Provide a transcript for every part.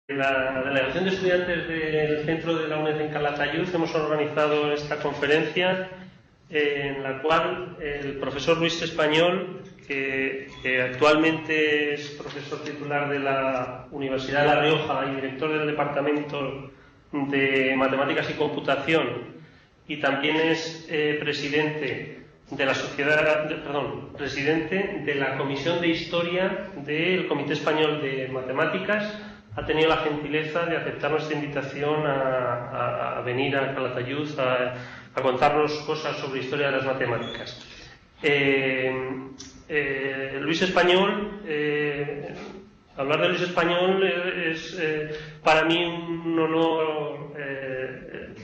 La Delegación de Estudiantes del Centro de la UNED en Calatayud hemos organizado esta conferencia en la cual el profesor Luis Español, que actualmente es profesor titular de la Universidad de La Rioja y director del Departamento de Matemáticas y Computación, y también es presidente de la presidente de la Comisión de Historia del Comité Español de Matemáticas, ha tenido la gentileza de aceptar nuestra invitación a venir a Calatayud a contarnos cosas sobre historia de las matemáticas. Luis Español, hablar de Luis Español es para mí un honor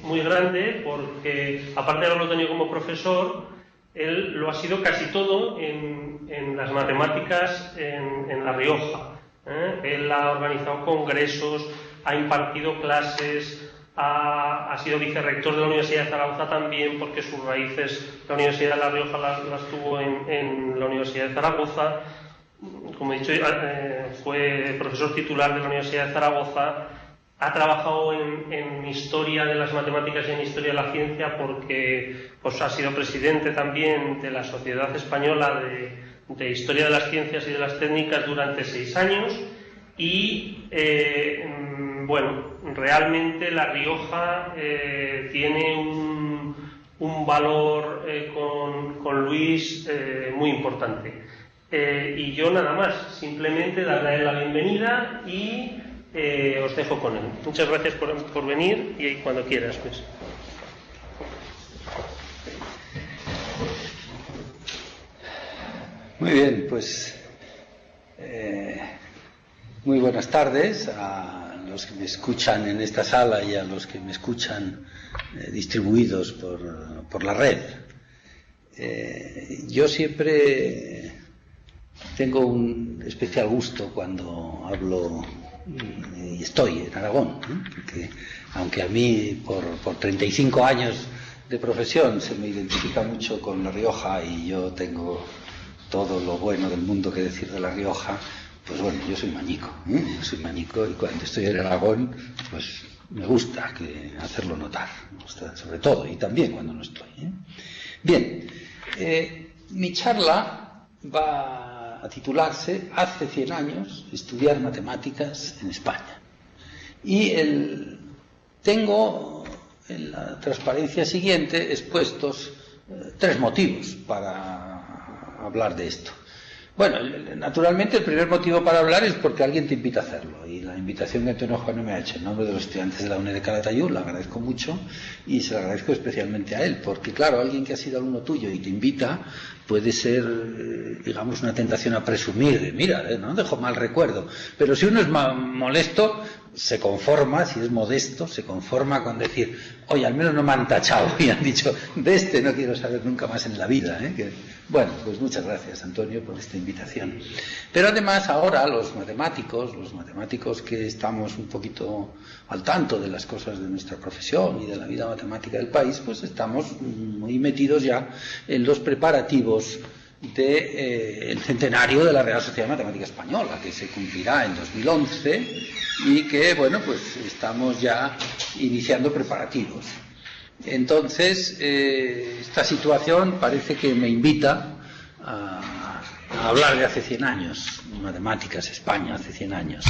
muy grande, porque aparte de haberlo tenido como profesor, él lo ha sido casi todo en las matemáticas en La Rioja. Él ha organizado congresos, ha impartido clases, ha sido vicerrector de la Universidad de Zaragoza también, porque sus raíces, la Universidad de La Rioja las tuvo en la Universidad de Zaragoza. Como he dicho, fue profesor titular de la Universidad de Zaragoza. Ha trabajado en historia de las matemáticas y en historia de la ciencia, porque pues, ha sido presidente también de la Sociedad Española de Historia de las Ciencias y de las Técnicas durante 6 años. Y bueno, realmente La Rioja tiene un valor con Luis muy importante. Y yo nada más, simplemente darle a él la bienvenida y os dejo con él. Muchas gracias por venir, y cuando quieras, pues. Muy bien, pues muy buenas tardes a los que me escuchan en esta sala y a los que me escuchan distribuidos por la red. Yo siempre tengo un especial gusto cuando hablo y estoy en Aragón, ¿no? Porque aunque a mí por 35 años de profesión se me identifica mucho con La Rioja y yo tengo todo lo bueno del mundo que decir de La Rioja, pues bueno, yo soy mañico, yo soy mañico, y cuando estoy en Aragón, pues me gusta hacerlo notar, me gusta sobre todo, y también cuando no estoy. Bien, mi charla va a titularse Hace 100 años, estudiar matemáticas en España. Y tengo en la transparencia siguiente expuestos 3 motivos para hablar de esto. Bueno, naturalmente el primer motivo para hablar es porque alguien te invita a hacerlo, y la invitación que Antonio Juan me ha hecho en nombre de los estudiantes de la UNED de Calatayud la agradezco mucho, y se lo agradezco especialmente a él, porque claro, alguien que ha sido alumno tuyo y te invita puede ser, digamos, una tentación a presumir de, mira, no dejo mal recuerdo, pero si uno es molesto, se conforma, si es modesto, se conforma con decir, oye, al menos no me han tachado y han dicho, de este no quiero saber nunca más en la vida. Bueno, pues muchas gracias, Antonio, por esta invitación. Pero además ahora los matemáticos que estamos un poquito al tanto de las cosas de nuestra profesión y de la vida matemática del país, pues estamos muy metidos ya en los preparativos del centenario de la Real Sociedad de Matemática Española, que se cumplirá en 2011, y que, bueno, pues estamos ya iniciando preparativos. Entonces, esta situación parece que me invita a hablar de hace 100 años, matemáticas, España, hace 100 años.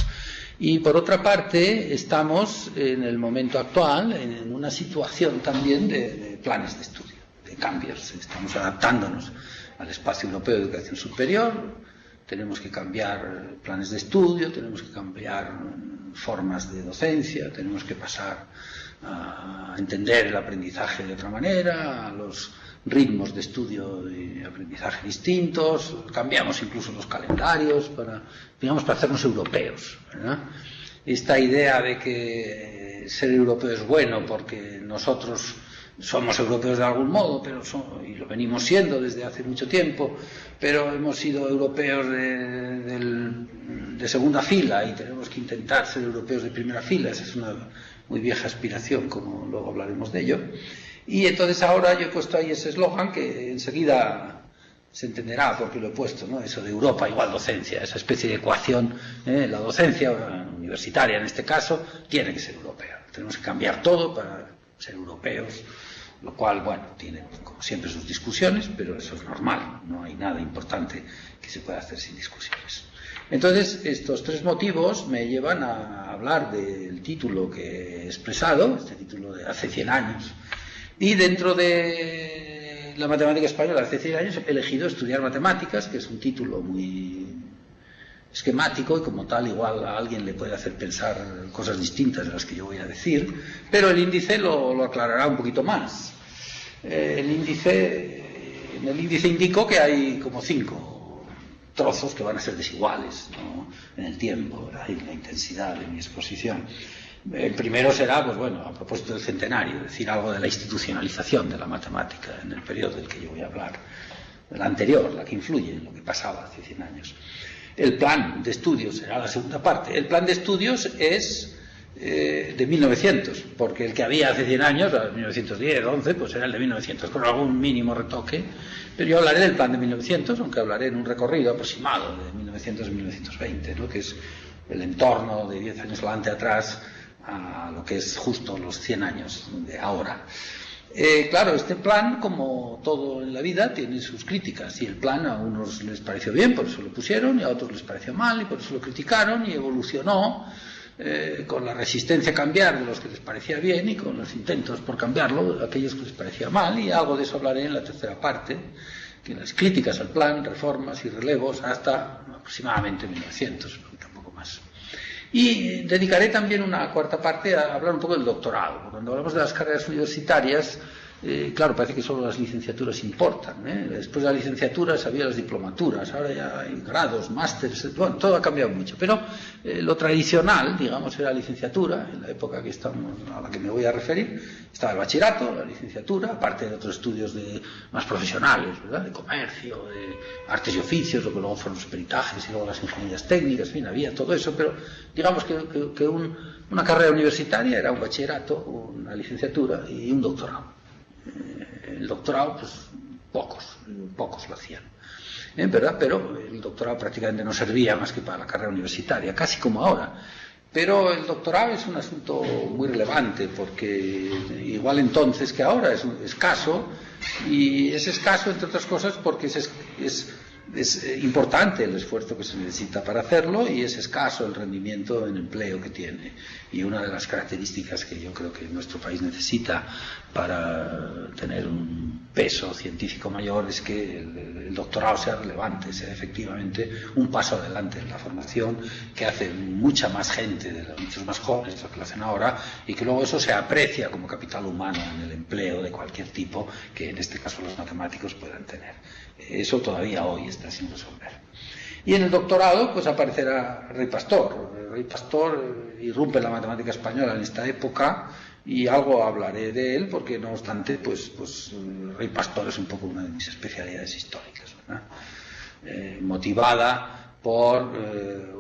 Y por otra parte, estamos en el momento actual en una situación también de planes de estudio, de cambios. Estamos adaptándonos al espacio europeo de educación superior, tenemos que cambiar planes de estudio, tenemos que cambiar formas de docencia, tenemos que pasar a entender el aprendizaje de otra manera, a los ritmos de estudio y aprendizaje distintos, cambiamos incluso los calendarios para hacernos europeos, ¿verdad? Esta idea de que ser europeo es bueno porque nosotros somos europeos de algún modo, y lo venimos siendo desde hace mucho tiempo, pero hemos sido europeos de segunda fila y tenemos que intentar ser europeos de primera fila. Esa es una muy vieja aspiración, como luego hablaremos de ello. Y entonces ahora yo he puesto ahí ese eslogan que enseguida se entenderá por qué lo he puesto, ¿no? Eso de Europa igual docencia, esa especie de ecuación, la docencia universitaria en este caso, tiene que ser europea. Tenemos que cambiar todo para ser europeos, lo cual, bueno, tiene como siempre sus discusiones, pero eso es normal, no hay nada importante que se pueda hacer sin discusiones. Entonces, estos tres motivos me llevan a hablar del título que he expresado, este título de hace 100 años, y dentro de la matemática española hace 100 años he elegido estudiar matemáticas, que es un título muy esquemático y como tal igual a alguien le puede hacer pensar cosas distintas de las que yo voy a decir, pero el índice lo aclarará un poquito más. En el índice indico que hay como 5 trozos que van a ser desiguales, ¿no? En el tiempo, ¿verdad? Y en la intensidad de mi exposición. El primero será, pues bueno, a propósito del centenario, decir algo de la institucionalización de la matemática en el periodo del que yo voy a hablar, la anterior, la que influye en lo que pasaba hace 100 años. El plan de estudios será la segunda parte. El plan de estudios es de 1900, porque el que había hace 100 años, 1910, 11, pues era el de 1900, con algún mínimo retoque. Pero yo hablaré del plan de 1900, aunque hablaré en un recorrido aproximado de 1900 a 1920, ¿no? Que es el entorno de 10 años adelante atrás a lo que es justo los 100 años de ahora. Claro, este plan, como todo en la vida, tiene sus críticas, y el plan a unos les pareció bien, por eso lo pusieron, y a otros les pareció mal, y por eso lo criticaron, y evolucionó con la resistencia a cambiar de los que les parecía bien y con los intentos por cambiarlo de aquellos que les parecía mal, y algo de eso hablaré en la tercera parte, que las críticas al plan, reformas y relevos hasta aproximadamente 1900, tampoco más. Y dedicaré también una cuarta parte a hablar un poco del doctorado. Cuando hablamos de las carreras universitarias, claro, parece que solo las licenciaturas importan, ¿eh? Después de las licenciaturas había las diplomaturas, ahora ya hay grados, másteres, bueno, todo ha cambiado mucho. Pero lo tradicional, digamos, era la licenciatura, en la época que estamos, a la que me voy a referir, estaba el bachillerato, la licenciatura, aparte de otros estudios más profesionales, ¿verdad? De comercio, de artes y oficios, lo que luego fueron los peritajes y luego las ingenierías técnicas, en fin, había todo eso, pero digamos que una carrera universitaria era un bachillerato, una licenciatura y un doctorado. El doctorado, pues pocos lo hacían, ¿verdad? Pero el doctorado prácticamente no servía más que para la carrera universitaria, casi como ahora. Pero el doctorado es un asunto muy relevante, porque igual entonces que ahora es escaso, y es escaso entre otras cosas porque es importante el esfuerzo que se necesita para hacerlo, y es escaso el rendimiento en empleo que tiene. Y una de las características que yo creo que nuestro país necesita para tener un peso científico mayor es que el doctorado sea relevante, sea efectivamente un paso adelante en la formación, que hace mucha más gente, muchos más jóvenes de lo que lo hacen ahora, y que luego eso se aprecia como capital humano en el empleo de cualquier tipo que en este caso los matemáticos puedan tener. Eso todavía hoy está sin resolver. Y en el doctorado pues aparecerá Rey Pastor. Rey Pastor irrumpe en la matemática española en esta época, y algo hablaré de él porque no obstante pues Rey Pastor es un poco una de mis especialidades históricas, ¿verdad? Motivada por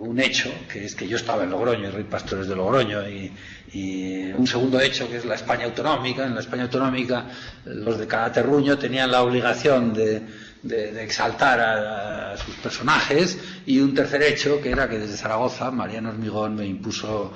un hecho, que es que yo estaba en Logroño y Rey Pastor es de Logroño, y un segundo hecho, que es la España autonómica. En la España autonómica los de cada terruño tenían la obligación de exaltar a sus personajes, y un tercer hecho, que era que desde Zaragoza Mariano Hormigón me impuso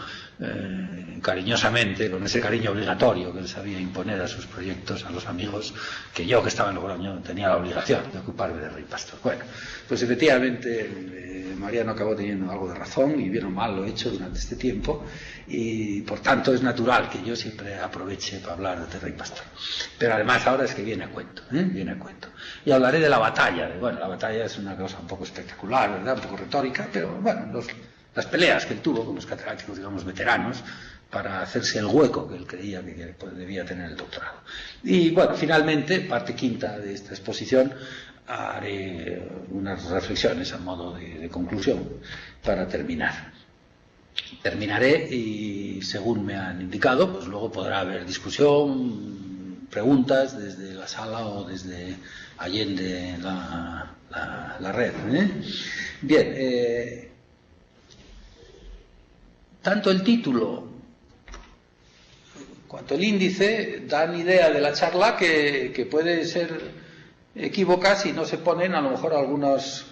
cariñosamente, con ese cariño obligatorio que él sabía imponer a sus proyectos, a los amigos, que yo, que estaba en Logroño, tenía la obligación de ocuparme de Rey Pastor. Bueno, pues efectivamente Mariano acabó teniendo algo de razón, y bien o mal lo he hecho durante este tiempo, y por tanto es natural que yo siempre aproveche para hablar de Rey Pastor. Pero además ahora es que viene a cuento, viene a cuento. Y hablaré de la batalla. Bueno, la batalla es una cosa un poco espectacular, ¿verdad? Un poco retórica, pero bueno, las peleas que él tuvo con los catedráticos, digamos, veteranos, para hacerse el hueco que él creía que debía tener el doctorado. Y bueno, finalmente, parte quinta de esta exposición, haré unas reflexiones a modo de conclusión para terminar. Terminaré y, según me han indicado, pues luego podrá haber discusión, preguntas desde la sala o desde allende la red, Bien, tanto el título cuanto el índice dan idea de la charla que puede ser equívocas y no se ponen a lo mejor algunas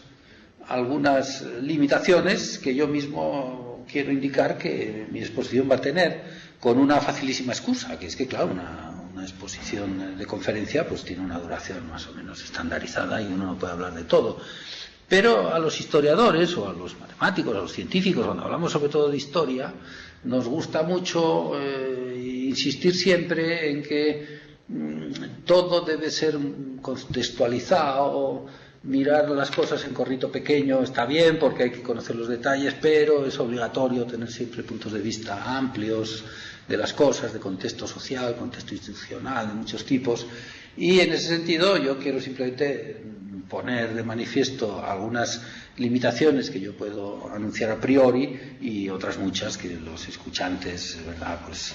limitaciones que yo mismo quiero indicar que mi exposición va a tener, con una facilísima excusa, que es que, claro, una exposición de conferencia pues tiene una duración más o menos estandarizada y uno no puede hablar de todo. Pero a los historiadores o a los matemáticos, a los científicos, cuando hablamos sobre todo de historia, nos gusta mucho insistir siempre en que todo debe ser contextualizado. Mirar las cosas en corrito pequeño está bien porque hay que conocer los detalles, pero es obligatorio tener siempre puntos de vista amplios de las cosas, de contexto social, contexto institucional, de muchos tipos. Y en ese sentido yo quiero simplemente poner de manifiesto algunas limitaciones que yo puedo anunciar a priori y otras muchas que los escuchantes, ¿verdad?, pues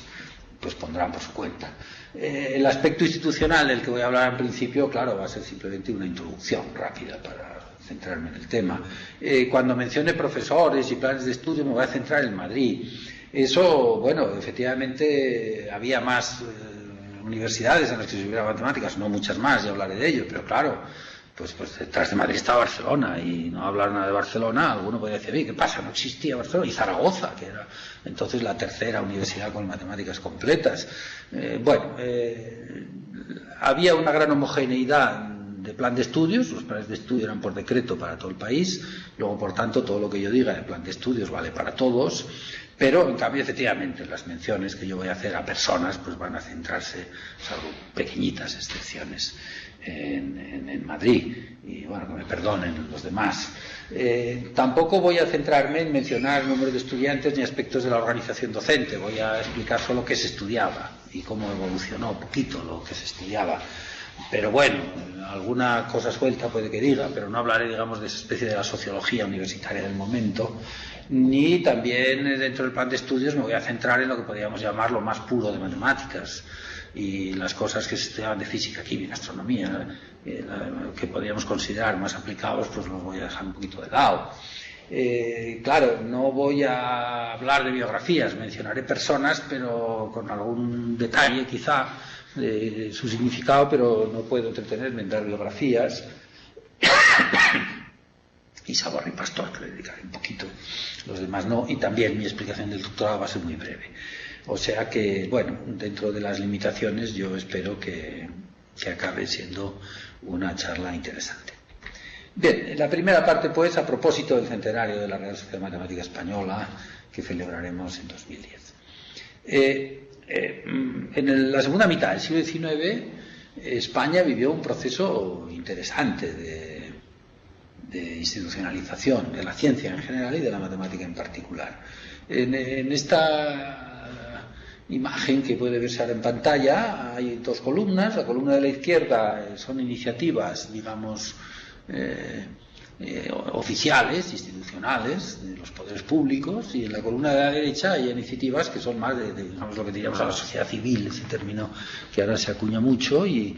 pondrán por su cuenta. El aspecto institucional del que voy a hablar en principio, claro, va a ser simplemente una introducción rápida para centrarme en el tema. Cuando mencione profesores y planes de estudio me voy a centrar en Madrid. Eso, bueno, efectivamente había más universidades en las que se estudiaba matemáticas, no muchas más, ya hablaré de ello, pero claro, pues detrás de Madrid estaba Barcelona, y no hablar nada de Barcelona, alguno podría decir, ¿qué pasa? No existía Barcelona, y Zaragoza, que era entonces la tercera universidad con matemáticas completas. Había una gran homogeneidad de plan de estudios, los planes de estudio eran por decreto para todo el país, luego por tanto todo lo que yo diga de plan de estudios vale para todos, pero en cambio efectivamente las menciones que yo voy a hacer a personas pues van a centrarse, salvo pequeñitas excepciones, en Madrid, y bueno, que me perdonen los demás. Tampoco voy a centrarme en mencionar número de estudiantes ni aspectos de la organización docente, voy a explicar solo qué se estudiaba y cómo evolucionó un poquito lo que se estudiaba. Pero bueno, alguna cosa suelta puede que diga, pero no hablaré, digamos, de esa especie de la sociología universitaria del momento, ni también dentro del plan de estudios me voy a centrar en lo que podríamos llamar lo más puro de matemáticas y las cosas que se estudiaban de física, química, astronomía, que podríamos considerar más aplicados, pues los voy a dejar un poquito de lado. Claro, no voy a hablar de biografías, mencionaré personas, pero con algún detalle quizá de su significado, pero no puedo entretenerme en dar biografías. Y Saborri Pastor, que le dedicaré un poquito, los demás no, y también mi explicación del doctorado va a ser muy breve. O sea que, bueno, dentro de las limitaciones yo espero que acabe siendo una charla interesante. Bien, la primera parte pues a propósito del centenario de la Real Sociedad Matemática Española que celebraremos en 2010. En la segunda mitad del siglo XIX España vivió un proceso interesante de institucionalización de la ciencia en general y de la matemática en particular. En esta imagen que puede verse ahora en pantalla hay dos columnas. La columna de la izquierda son iniciativas, digamos, oficiales, institucionales, de los poderes públicos, y en la columna de la derecha hay iniciativas que son más digamos, lo que diríamos a la sociedad civil, ese término que ahora se acuña mucho, y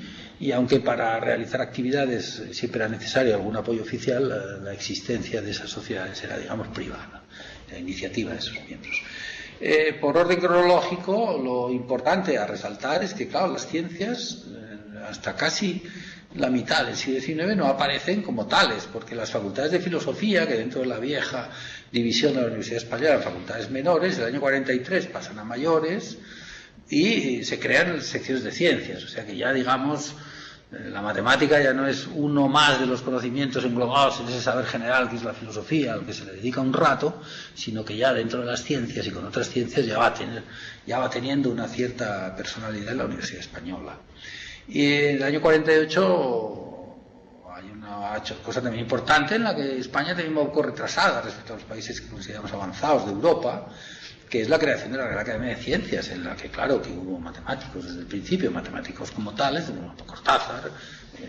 aunque para realizar actividades siempre era necesario algún apoyo oficial, la existencia de esas sociedades era, digamos, privada, la iniciativa de sus miembros. Por orden cronológico, lo importante a resaltar es que, claro, las ciencias, hasta casi la mitad del siglo XIX no aparecen como tales, porque las facultades de filosofía, que dentro de la vieja división de la Universidad Española eran facultades menores, el año 43 pasan a mayores y se crean secciones de ciencias, o sea que ya, digamos, la matemática ya no es uno más de los conocimientos englobados en ese saber general que es la filosofía, al que se le dedica un rato, sino que ya dentro de las ciencias y con otras ciencias ya va teniendo una cierta personalidad en la Universidad Española. Y en el año 48 hay una cosa también importante en la que España también va un poco retrasada respecto a los países que consideramos avanzados de Europa, que es la creación de la Real Academia de Ciencias, en la que, claro, que hubo matemáticos desde el principio, matemáticos como tales, como Cortázar,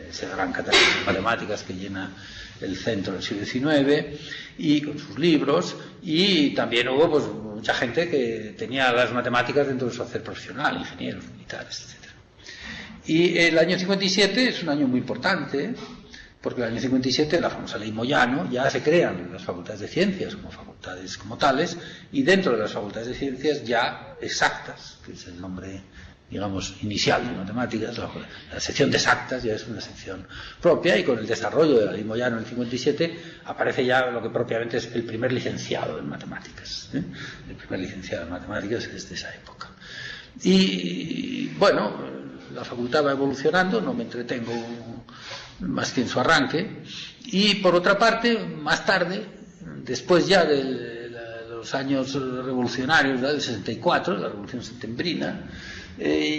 ese gran catálogo de matemáticas que llena el centro del siglo XIX, y con sus libros, y también hubo pues mucha gente que tenía las matemáticas dentro de su hacer profesional, ingenieros, militares, etc. Y el año 57 es un año muy importante, porque en el año 57, la famosa ley Moyano, ya se crean las facultades de ciencias como facultades como tales, y dentro de las facultades de ciencias ya exactas, que es el nombre digamos, inicial de matemáticas. La sección de exactas ya es una sección propia, y con el desarrollo de la ley Moyano en el 57 aparece ya lo que propiamente es el primer licenciado en matemáticas. El primer licenciado en matemáticas es de esa época. Y bueno, la facultad va evolucionando, no me entretengo más que en su arranque. Y por otra parte, más tarde, después ya de los años revolucionarios, ¿verdad?, del 64, la Revolución Septembrina,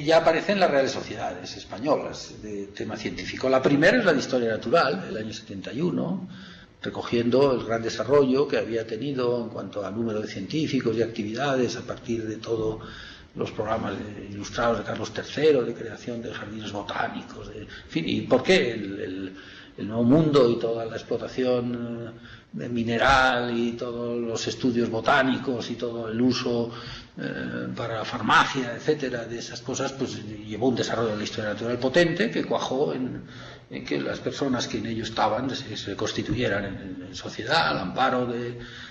ya aparecen las Reales Sociedades Españolas de tema científico. La primera es la de Historia Natural, el año 71, recogiendo el gran desarrollo que había tenido en cuanto al número de científicos y actividades a partir de todos los programas ilustrados de Carlos III, de creación de jardines botánicos, en fin, y por qué el Nuevo Mundo y toda la explotación mineral y todos los estudios botánicos y todo el uso para la farmacia, etcétera, de esas cosas, pues llevó un desarrollo de la historia natural potente que cuajó en que las personas que en ello estaban se constituyeran en sociedad al amparo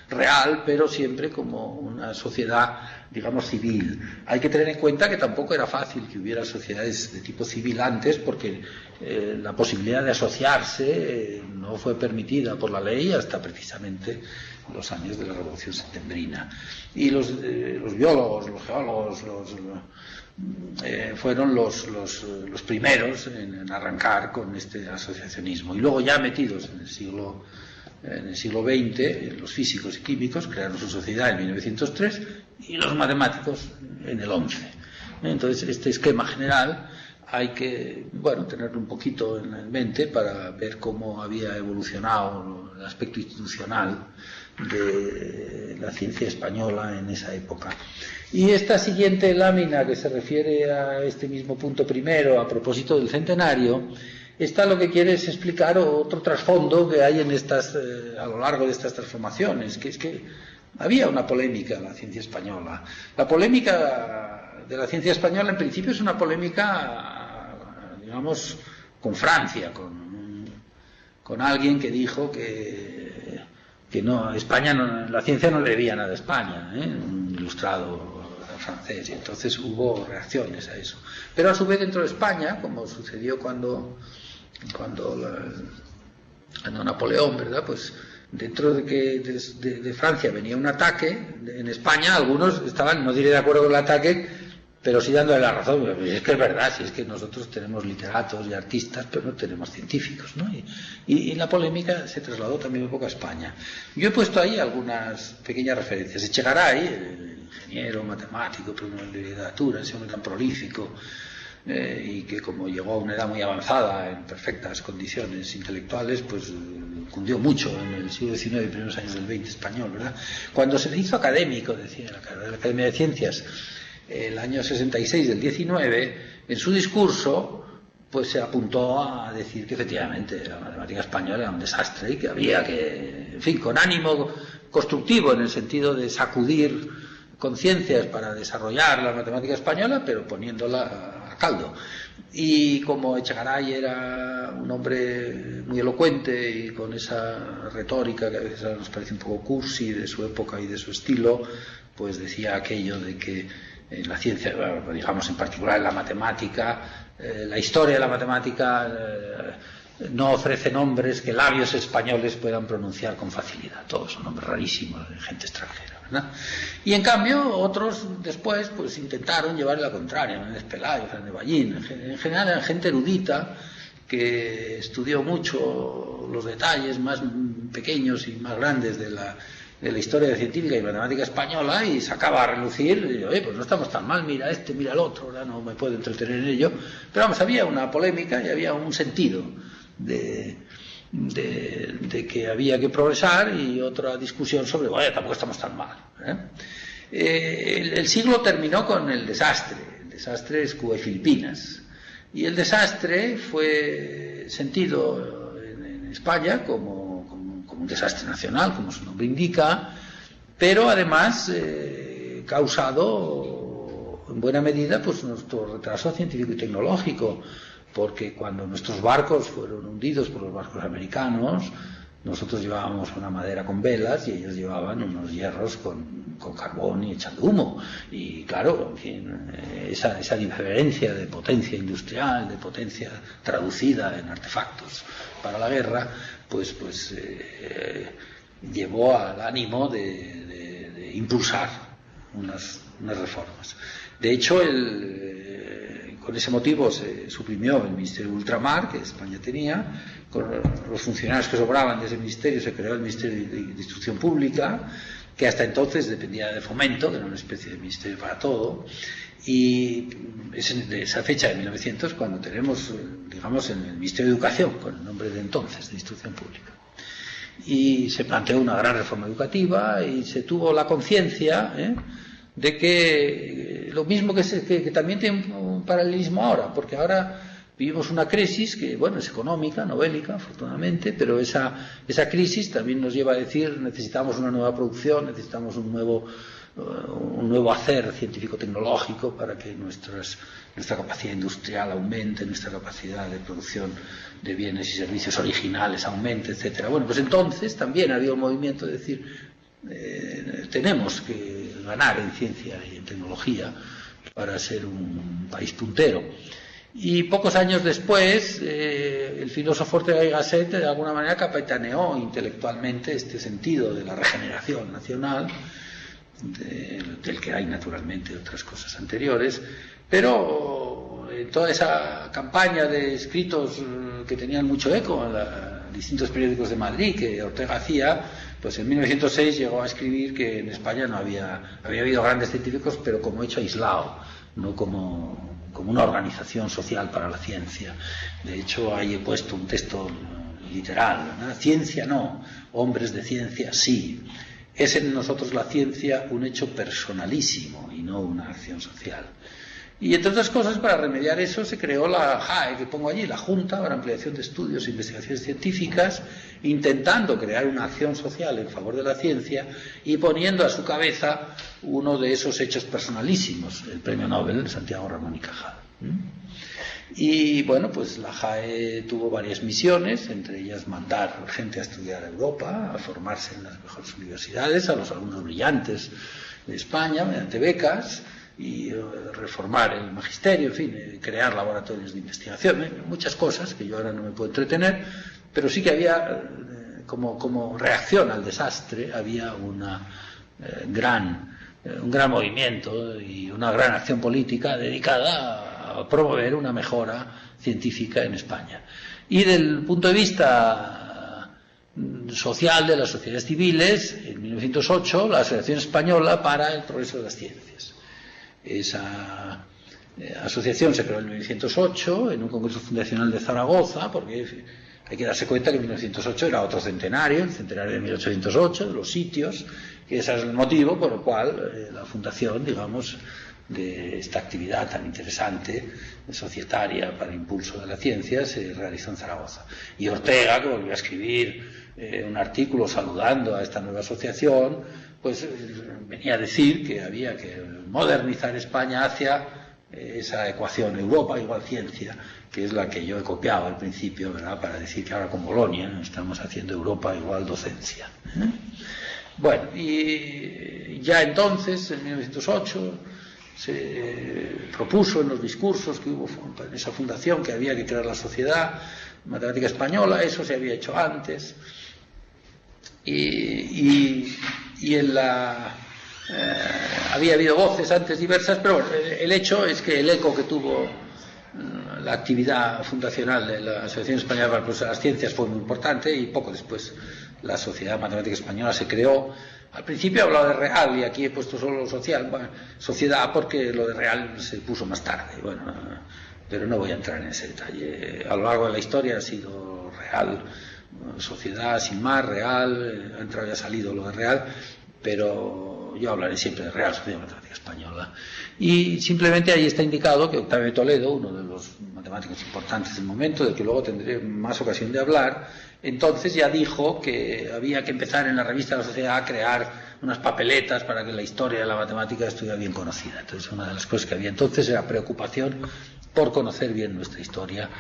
real, pero siempre como una sociedad, digamos, civil. Hay que tener en cuenta que tampoco era fácil que hubiera sociedades de tipo civil antes, porque la posibilidad de asociarse no fue permitida por la ley hasta precisamente los años de la Revolución Septembrina. Y los biólogos, los geólogos, fueron los primeros en arrancar con este asociacionismo. Y luego, ya metidos en el siglo XX, los físicos y químicos crearon su sociedad en 1903 y los matemáticos en el 11. Entonces, este esquema general hay que, bueno, tenerlo un poquito en mente para ver cómo había evolucionado el aspecto institucional de la ciencia española en esa época. Y esta siguiente lámina, que se refiere a este mismo punto primero, a propósito del centenario, esta lo que quiere es explicar otro trasfondo que hay en estas, a lo largo de estas transformaciones, que es que había una polémica en la ciencia española. La polémica de la ciencia española, en principio, es una polémica, digamos, con Francia, con alguien que dijo que no, España no, la ciencia no le debía nada a España, un ilustrado francés, y entonces hubo reacciones a eso. Pero a su vez, dentro de España, como sucedió cuando Napoleón, ¿verdad?, pues dentro de que de Francia venía un ataque, en España algunos estaban, no diré de acuerdo con el ataque, pero sí dándole la razón. Es que es verdad, si es que nosotros tenemos literatos y artistas, pero no tenemos científicos, ¿no? Y la polémica se trasladó también un poco a España. Yo he puesto ahí algunas pequeñas referencias. Echegaray, el ingeniero, matemático, premio de literatura, ese hombre tan prolífico, y que como llegó a una edad muy avanzada, en perfectas condiciones intelectuales, pues cundió mucho en el siglo XIX y primeros años del XX español, ¿verdad? Cuando se le hizo académico, decía la Academia de Ciencias, el año 66 del 19, en su discurso pues se apuntó a decir que efectivamente la matemática española era un desastre y que había que, en fin, con ánimo constructivo, en el sentido de sacudir conciencias para desarrollar la matemática española, pero poniéndola a caldo. Y como Echegaray era un hombre muy elocuente y con esa retórica que a veces nos parece un poco cursi de su época y de su estilo, pues decía aquello de que en la ciencia, digamos en particular en la matemática, la historia de la matemática no ofrece nombres que labios españoles puedan pronunciar con facilidad. Todos son nombres rarísimos de gente extranjera, ¿verdad? Y en cambio otros después pues intentaron llevarle la contraria, Menéndez Pelayo, Fernández Ballín, en general eran gente erudita que estudió mucho los detalles más pequeños y más grandes de la historia científica y matemática española, y sacaba a relucir, y pues no estamos tan mal, mira este, mira el otro, ahora no me puedo entretener en ello. Pero vamos, había una polémica y había un sentido de que había que progresar, y otra discusión sobre, bueno, tampoco estamos tan mal, el siglo terminó con el desastre es Cuba y Filipinas, y el desastre fue sentido en España como un desastre nacional, como su nombre indica, pero además causado en buena medida pues nuestro retraso científico y tecnológico, porque cuando nuestros barcos fueron hundidos por los barcos americanos, Nosotros llevábamos una madera con velas y ellos llevaban unos hierros con carbón y echando humo. Y claro, en fin, esa diferencia de potencia industrial, de potencia traducida en artefactos para la guerra, pues llevó al ánimo de impulsar unas reformas. De hecho, con ese motivo se suprimió el Ministerio de Ultramar, que España tenía. Con los funcionarios que sobraban de ese ministerio se creó el Ministerio de Instrucción Pública, que hasta entonces dependía de Fomento, que era una especie de ministerio para todo. Y es de esa fecha de 1900 cuando tenemos, digamos, en el Ministerio de Educación, con el nombre de entonces, de Instrucción Pública. Y se planteó una gran reforma educativa y se tuvo la conciencia de que lo mismo que también tiene un paralelismo ahora, porque ahora vivimos una crisis que, bueno, es económica, no bélica, afortunadamente, pero esa crisis también nos lleva a decir necesitamos una nueva producción, necesitamos un nuevo hacer científico-tecnológico para que nuestra capacidad industrial aumente, nuestra capacidad de producción de bienes y servicios originales aumente, etcétera. Bueno, pues entonces también había un movimiento de decir tenemos que ganar en ciencia y en tecnología para ser un país puntero. Y pocos años después, el filósofo Ortega y Gasset de alguna manera capitaneó intelectualmente este sentido de la regeneración nacional, del que hay naturalmente otras cosas anteriores, pero en toda esa campaña de escritos que tenían mucho eco en distintos periódicos de Madrid que Ortega hacía, pues en 1906 llegó a escribir que en España no había habido grandes científicos, pero como hecho aislado, no como una organización social para la ciencia. De hecho, ahí he puesto un texto literal, ¿no? Ciencia no, hombres de ciencia sí. Es en nosotros la ciencia un hecho personalísimo y no una acción social. Y entre otras cosas, para remediar eso se creó la JAE, que pongo allí, la Junta para Ampliación de Estudios e Investigaciones Científicas, intentando crear una acción social en favor de la ciencia y poniendo a su cabeza uno de esos hechos personalísimos, el premio Nobel Santiago Ramón y Cajal. Y bueno, pues la JAE tuvo varias misiones, entre ellas mandar gente a estudiar a Europa, a formarse en las mejores universidades, a los alumnos brillantes de España mediante becas, y reformar el magisterio, en fin, crear laboratorios de investigación, muchas cosas que yo ahora no me puedo entretener, pero sí que había, como reacción al desastre, había un gran movimiento y una gran acción política dedicada a promover una mejora científica en España. Y del punto de vista social de las sociedades civiles, en 1908, la Asociación Española para el Progreso de las Ciencias. Esa asociación se creó en 1908 en un congreso fundacional de Zaragoza, porque hay que darse cuenta que 1908 era otro centenario, el centenario de 1808, de los sitios, que ese es el motivo por el cual la fundación, digamos, de esta actividad tan interesante, societaria para impulso de la ciencia, se realizó en Zaragoza. Y Ortega, que volvió a escribir un artículo saludando a esta nueva asociación, pues venía a decir que había que modernizar España hacia esa ecuación Europa igual ciencia, que es la que yo he copiado al principio, ¿verdad?, para decir que ahora con Bolonia estamos haciendo Europa igual docencia. Bueno, y ya entonces, en 1908, se propuso en los discursos que hubo en esa fundación que había que crear la Sociedad Matemática Española. Eso se había hecho antes. Y en había habido voces antes diversas, pero bueno, el hecho es que el eco que tuvo la actividad fundacional de la Asociación Española para el Progreso de las Ciencias fue muy importante, y poco después la Sociedad Matemática Española se creó. Al principio he hablado de real y aquí he puesto solo social, bueno, sociedad, porque lo de real se puso más tarde, bueno, pero no voy a entrar en ese detalle. A lo largo de la historia ha sido real, sociedad sin más, real, ha entrado y ha salido lo de real, pero yo hablaré siempre de Real Sociedad Matemática Española. Y simplemente ahí está indicado que Octavio de Toledo, uno de los matemáticos importantes del momento, del que luego tendré más ocasión de hablar, entonces ya dijo que había que empezar en la revista de la Sociedad a crear unas papeletas para que la historia de la matemática estuviera bien conocida. Entonces una de las cosas que había entonces era preocupación por conocer bien nuestra historia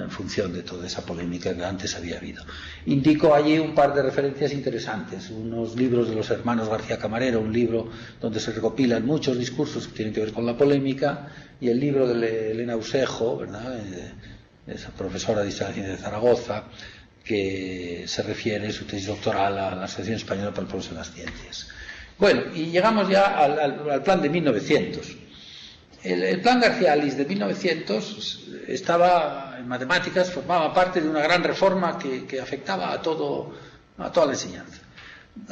en función de toda esa polémica que antes había habido. Indico allí un par de referencias interesantes, unos libros de los hermanos García Camarero, un libro donde se recopilan muchos discursos que tienen que ver con la polémica, y el libro de Elena Usejo, ¿verdad?, esa profesora de Historia de Zaragoza, que se refiere su tesis doctoral a la Asociación Española para el Progreso de las Ciencias. Bueno, y llegamos ya al plan de 1900. El plan García-Alís de 1900 estaba en matemáticas, formaba parte de una gran reforma que afectaba a toda la enseñanza.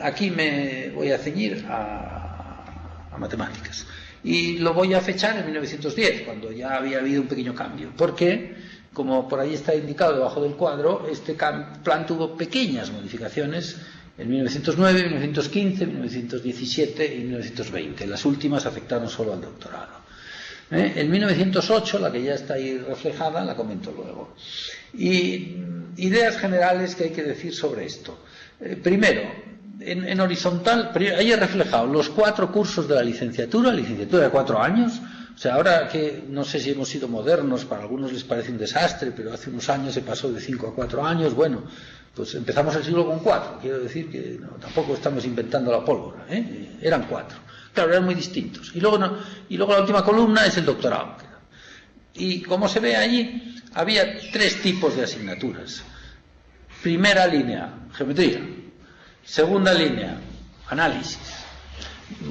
Aquí me voy a ceñir a matemáticas. Y lo voy a fechar en 1910, cuando ya había habido un pequeño cambio. Porque, como por ahí está indicado debajo del cuadro, este plan tuvo pequeñas modificaciones en 1909, 1915, 1917 y 1920. Las últimas afectaron solo al doctorado. En 1908, la que ya está ahí reflejada, la comento luego. Y ideas generales que hay que decir sobre esto. Primero, en horizontal, ahí he reflejado los 4 cursos de la licenciatura de 4 años. O sea, ahora que no sé si hemos sido modernos, para algunos les parece un desastre, pero hace unos años se pasó de 5 a 4 años. Bueno, pues empezamos el siglo con 4. Quiero decir que no, tampoco estamos inventando la pólvora, eran 4. Claro, eran muy distintos. Y luego la última columna es el doctorado. Y como se ve allí, había 3 tipos de asignaturas. Primera línea, geometría. Segunda línea, análisis.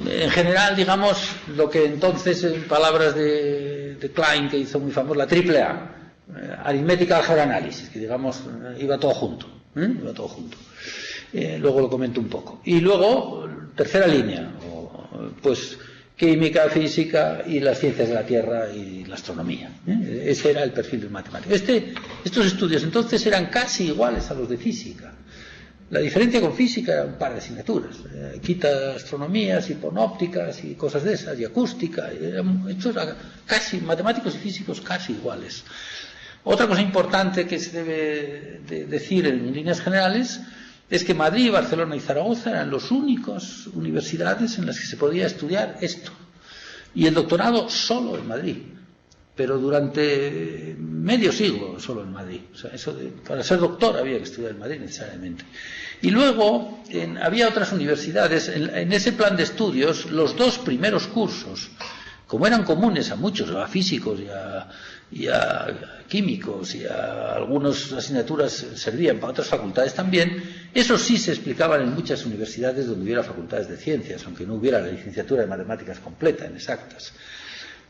En general, digamos, lo que entonces, en palabras de Klein, que hizo muy famoso, la AAA, aritmética, álgebra, análisis, que digamos, iba todo junto. Iba todo junto. Luego lo comento un poco. Y luego, tercera línea, pues química, física y las ciencias de la Tierra y la astronomía. Ese era el perfil del matemático. Estos estudios entonces eran casi iguales a los de física. La diferencia con física era un par de asignaturas. Quita astronomías y panópticas y cosas de esas, y acústica. Esto era casi, matemáticos y físicos casi iguales. Otra cosa importante que se debe decir en líneas generales es que Madrid, Barcelona y Zaragoza eran las únicas universidades en las que se podía estudiar esto. Y el doctorado solo en Madrid. Pero durante medio siglo solo en Madrid. O sea, para ser doctor había que estudiar en Madrid necesariamente. Y luego había otras universidades. En ese plan de estudios, los 2 primeros cursos, como eran comunes a muchos, a físicos y a químicos, y a algunas asignaturas servían para otras facultades también, eso sí se explicaban en muchas universidades donde hubiera facultades de ciencias, aunque no hubiera la licenciatura de matemáticas completa, en exactas.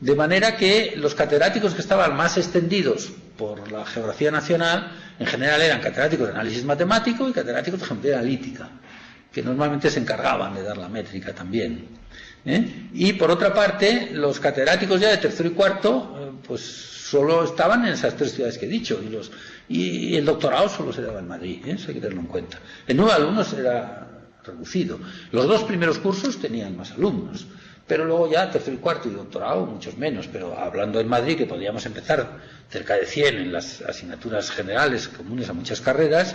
De manera que los catedráticos que estaban más extendidos por la geografía nacional, en general eran catedráticos de análisis matemático y catedráticos de geometría analítica, que normalmente se encargaban de dar la métrica también. Y por otra parte, los catedráticos ya de tercero y cuarto, pues solo estaban en esas 3 ciudades que he dicho, y el doctorado solo se daba en Madrid, eso hay que tenerlo en cuenta. El número de alumnos era reducido. Los 2 primeros cursos tenían más alumnos, pero luego ya tercero y cuarto y doctorado muchos menos. Pero hablando en Madrid, que podíamos empezar cerca de 100 en las asignaturas generales comunes a muchas carreras,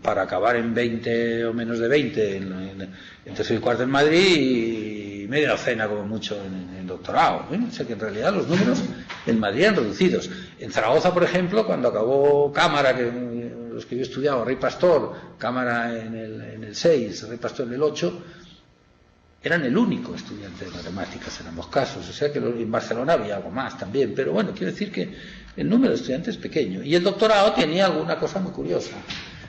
para acabar en 20 o menos de 20 en tercero y cuarto en Madrid, y media docena como mucho en doctorado. O sea que en realidad los números en Madrid eran reducidos. En Zaragoza, por ejemplo, cuando acabó Cámara, los que yo he estudiado, Rey Pastor, Cámara en el 6, Rey Pastor en el 8, eran el único estudiante de matemáticas en ambos casos. O sea que en Barcelona había algo más también, pero bueno, quiero decir que el número de estudiantes es pequeño. Y el doctorado tenía alguna cosa muy curiosa.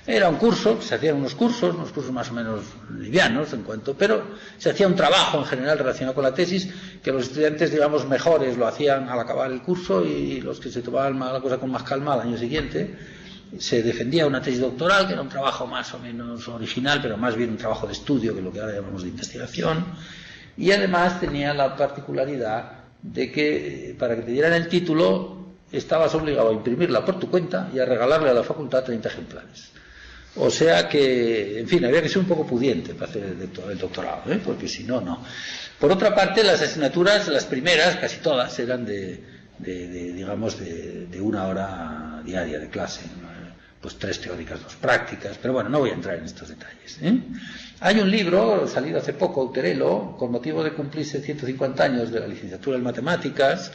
Era un curso, se hacían unos cursos más o menos livianos pero se hacía un trabajo en general relacionado con la tesis, que los estudiantes, digamos, mejores lo hacían al acabar el curso, y los que se tomaban la cosa con más calma al año siguiente se defendía una tesis doctoral, que era un trabajo más o menos original, pero más bien un trabajo de estudio, que es lo que ahora llamamos de investigación. Y además tenía la particularidad de que para que te dieran el título estabas obligado a imprimirla por tu cuenta y a regalarle a la facultad 30 ejemplares. O sea que, en fin, había que ser un poco pudiente para hacer el doctorado, porque si no, no. Por otra parte, las asignaturas, las primeras, casi todas, eran digamos, de 1 hora diaria de clase, pues 3 teóricas, 2 prácticas, pero bueno, no voy a entrar en estos detalles. Hay un libro, salido hace poco, Auterelo, con motivo de cumplirse 150 años de la licenciatura en matemáticas,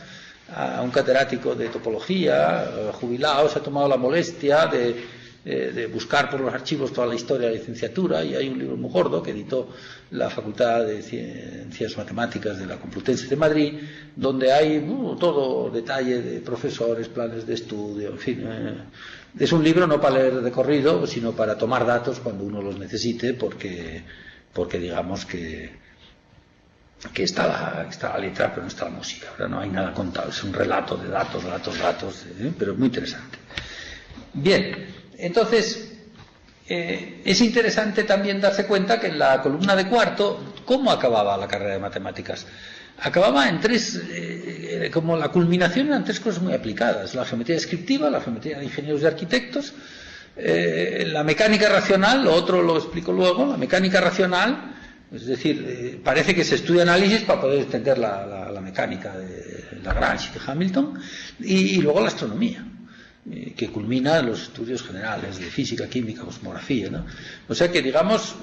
a un catedrático de topología, jubilado, se ha tomado la molestia de buscar por los archivos toda la historia de la licenciatura, y hay un libro muy gordo que editó la Facultad de Ciencias Matemáticas de la Complutense de Madrid, donde hay todo detalle de profesores, planes de estudio, en fin. Es un libro no para leer de corrido, sino para tomar datos cuando uno los necesite, porque digamos que está la letra, pero no está la música. Ahora no hay nada contado, es un relato de datos, pero muy interesante. Bien, entonces es interesante también darse cuenta que en la columna de cuarto, ¿cómo acababa la carrera de matemáticas? Acababa en tres, como la culminación eran tres cosas muy aplicadas: la geometría descriptiva, la geometría de ingenieros y arquitectos, la mecánica racional, lo otro lo explico luego, la mecánica racional. Es decir, parece que se estudia análisis para poder entender la mecánica de Lagrange y de Hamilton, y luego la astronomía, que culmina en los estudios generales de física, química, cosmografía, ¿no? O sea que, digamos,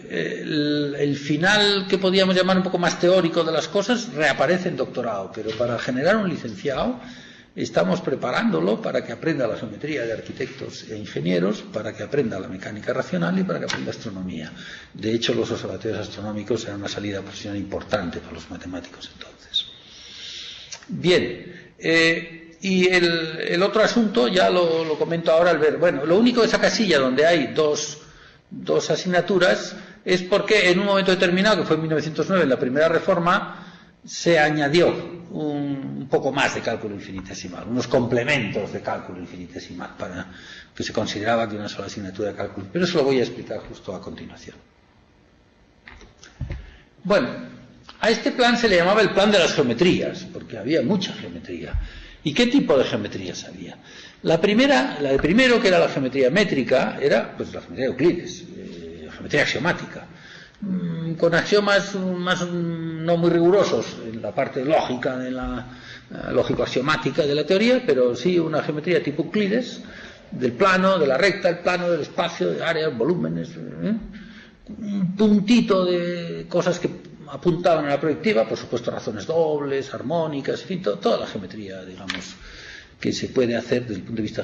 el final que podíamos llamar un poco más teórico de las cosas reaparece en doctorado, pero para generar un licenciado estamos preparándolo para que aprenda la geometría de arquitectos e ingenieros, para que aprenda la mecánica racional y para que aprenda astronomía. De hecho, los observatorios astronómicos eran una salida profesional importante para los matemáticos entonces. Bien, y el otro asunto ya lo comento ahora al ver. Bueno, lo único de esa casilla donde hay dos asignaturas es porque en un momento determinado, que fue en 1909, en la primera reforma, se añadió un poco más de cálculo infinitesimal, unos complementos de cálculo infinitesimal, para que se consideraba que una sola asignatura de cálculo. Pero eso lo voy a explicar justo a continuación. Bueno, a este plan se le llamaba el plan de las geometrías, porque había mucha geometría. ¿Y qué tipo de geometrías había? La de primero, que era la geometría métrica, era pues la geometría de Euclides, geometría axiomática, con axiomas más no muy rigurosos en la parte lógica de la lógico-axiomática de la teoría, pero sí una geometría tipo Euclides, del plano, de la recta, el plano, del espacio, de áreas, volúmenes, un puntito de cosas que apuntaban a la proyectiva, por supuesto razones dobles, armónicas, en fin, toda la geometría, digamos, que se puede hacer desde el punto de vista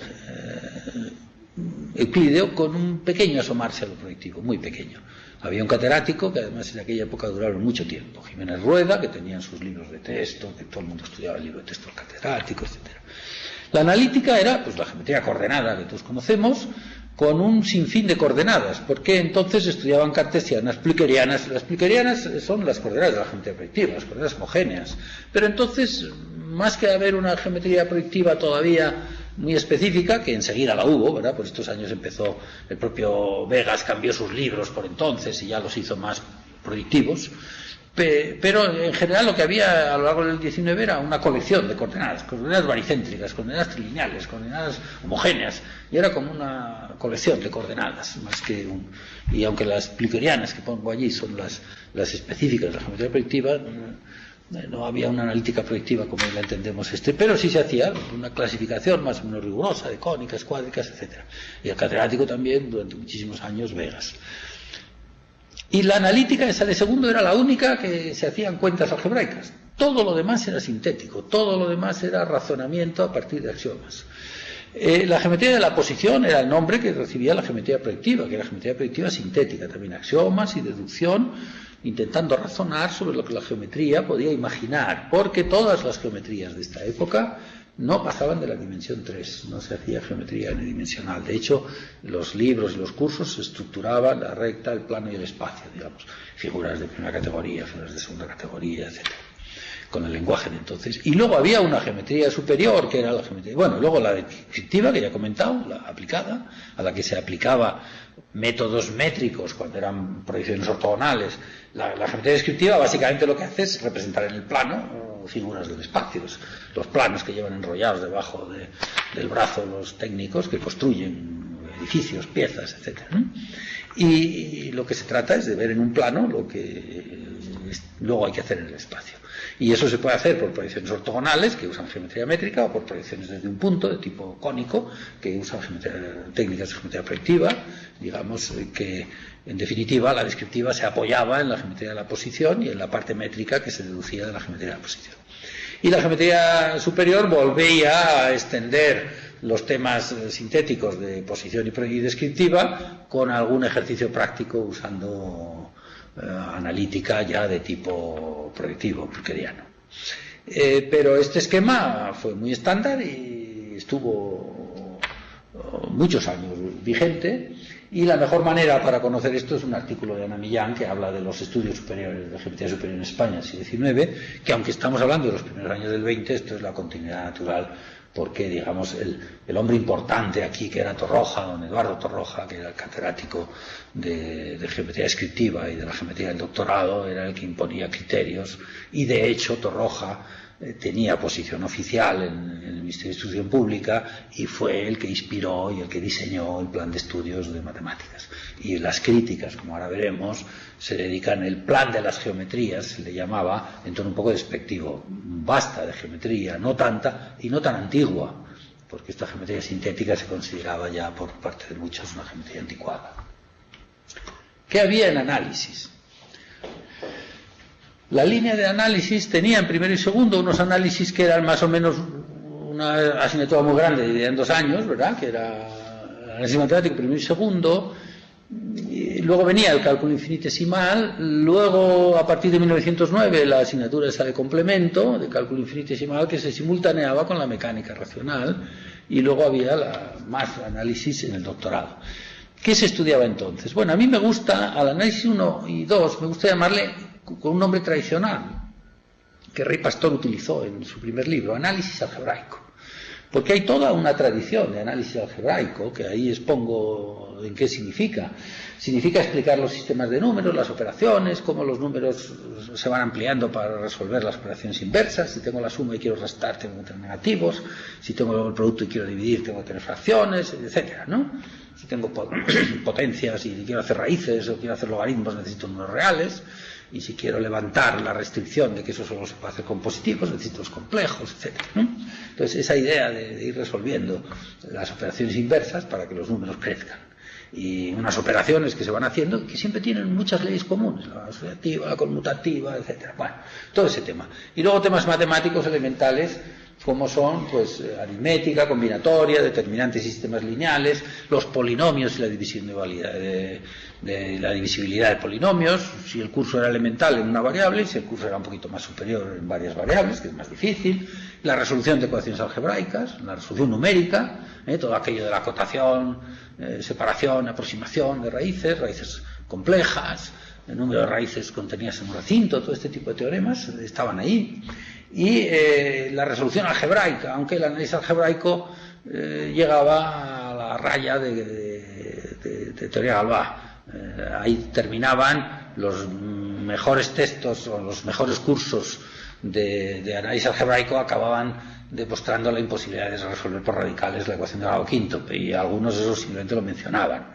euclídeo, con un pequeño asomarse a lo proyectivo, muy pequeño. Había un catedrático, que además en aquella época duraron mucho tiempo, Jiménez Rueda, que tenían sus libros de texto, que todo el mundo estudiaba el libro de texto del catedrático, etc. La analítica era pues la geometría coordenada que todos conocemos, con un sinfín de coordenadas, porque entonces estudiaban cartesianas, plicerianas. Las plicerianas son las coordenadas de la geometría proyectiva, las coordenadas homogéneas. Pero entonces, más que haber una geometría proyectiva todavía muy específica, que enseguida la hubo, ¿verdad? Por estos años empezó, el propio Vegas cambió sus libros por entonces y ya los hizo más proyectivos. Pero en general lo que había a lo largo del XIX era una colección de coordenadas baricéntricas, coordenadas trilineales, coordenadas homogéneas, y era como una colección de coordenadas, más que y aunque las plicerianas que pongo allí son las específicas de la geometría proyectiva, no había una analítica proyectiva como la entendemos pero sí se hacía una clasificación más o menos rigurosa de cónicas, cuádricas, etc. Y el catedrático también durante muchísimos años, Vegas. Y la analítica, esa de segundo, era la única que se hacían cuentas algebraicas. Todo lo demás era sintético, todo lo demás era razonamiento a partir de axiomas. La geometría de la posición era el nombre que recibía la geometría proyectiva, que era geometría proyectiva sintética, también axiomas y deducción, intentando razonar sobre lo que la geometría podía imaginar, porque todas las geometrías de esta época no pasaban de la dimensión 3, no se hacía geometría n-dimensional. De hecho, los libros y los cursos se estructuraban la recta, el plano y el espacio, digamos, figuras de primera categoría, figuras de segunda categoría, etc., con el lenguaje de entonces. Y luego había una geometría superior, que era la geometría, bueno, luego la descriptiva, que ya he comentado, la aplicada, a la que se aplicaba métodos métricos cuando eran proyecciones ortogonales. La geometría descriptiva básicamente lo que hace es representar en el plano figuras del espacio, los planos que llevan enrollados debajo del brazo los técnicos que construyen edificios, piezas, etc. Y lo que se trata es de ver en un plano lo que luego hay que hacer en el espacio. Y eso se puede hacer por proyecciones ortogonales, que usan geometría métrica, o por proyecciones desde un punto de tipo cónico, que usan técnicas de geometría proyectiva, digamos que en definitiva la descriptiva se apoyaba en la geometría de la posición y en la parte métrica que se deducía de la geometría de la posición. Y la geometría superior volvía a extender los temas sintéticos de posición y descriptiva con algún ejercicio práctico usando analítica ya de tipo proyectivo, purkeriano. Pero este esquema fue muy estándar y estuvo muchos años vigente, y la mejor manera para conocer esto es un artículo de Ana Millán que habla de los estudios superiores de geometría superior en España en el siglo XIX, que aunque estamos hablando de los primeros años del XX, esto es la continuidad natural, porque digamos el hombre importante aquí, que era Torroja, don Eduardo Torroja, que era el catedrático de geometría descriptiva y de la geometría del doctorado, era el que imponía criterios, y de hecho Torroja tenía posición oficial en el Ministerio de Instrucción Pública y fue el que inspiró y el que diseñó el plan de estudios de matemáticas. Y las críticas, como ahora veremos, se dedican, el plan de las geometrías se le llamaba, en tono un poco despectivo, basta de geometría, no tanta y no tan antigua, porque esta geometría sintética se consideraba ya por parte de muchos una geometría anticuada. ¿Qué había en análisis? La línea de análisis tenía en primero y segundo unos análisis que eran más o menos una asignatura muy grande, dividida en 2 años, ¿verdad? Que era análisis matemático primero y segundo. Y luego venía el cálculo infinitesimal. Luego, a partir de 1909, la asignatura esa de complemento, de cálculo infinitesimal, que se simultaneaba con la mecánica racional. Y luego había más análisis en el doctorado. ¿Qué se estudiaba entonces? Bueno, a mí me gusta, al análisis 1 y 2, me gusta llamarle con un nombre tradicional que Rey Pastor utilizó en su primer libro, análisis algebraico, porque hay toda una tradición de análisis algebraico que ahí expongo en qué significa. Significa explicar los sistemas de números, las operaciones, cómo los números se van ampliando para resolver las operaciones inversas. Si tengo la suma y quiero restar, tengo que tener negativos. Si tengo el producto y quiero dividir, tengo que tener fracciones, etcétera, ¿no? Si tengo potencias y quiero hacer raíces o quiero hacer logaritmos, necesito números reales. Y si quiero levantar la restricción de que eso solo se puede hacer con positivos, necesito los complejos, etc., ¿no? Entonces, esa idea de ir resolviendo las operaciones inversas para que los números crezcan. Y unas operaciones que se van haciendo que siempre tienen muchas leyes comunes, la asociativa, la conmutativa, etc. Bueno, todo ese tema. Y luego temas matemáticos elementales, como son pues aritmética, combinatoria, determinantes y sistemas lineales, los polinomios y la división de la divisibilidad de polinomios, si el curso era elemental en una variable, si el curso era un poquito más superior en varias variables, que es más difícil, la resolución de ecuaciones algebraicas, la resolución numérica, todo aquello de la acotación, separación, aproximación de raíces complejas, el número de raíces contenidas en un recinto, todo este tipo de teoremas estaban ahí. Y la resolución algebraica, aunque el análisis algebraico llegaba a la raya de teoría Galois. Ahí terminaban los mejores textos o los mejores cursos de análisis algebraico, acababan demostrando la imposibilidad de resolver por radicales la ecuación de grado quinto, y algunos de esos simplemente lo mencionaban,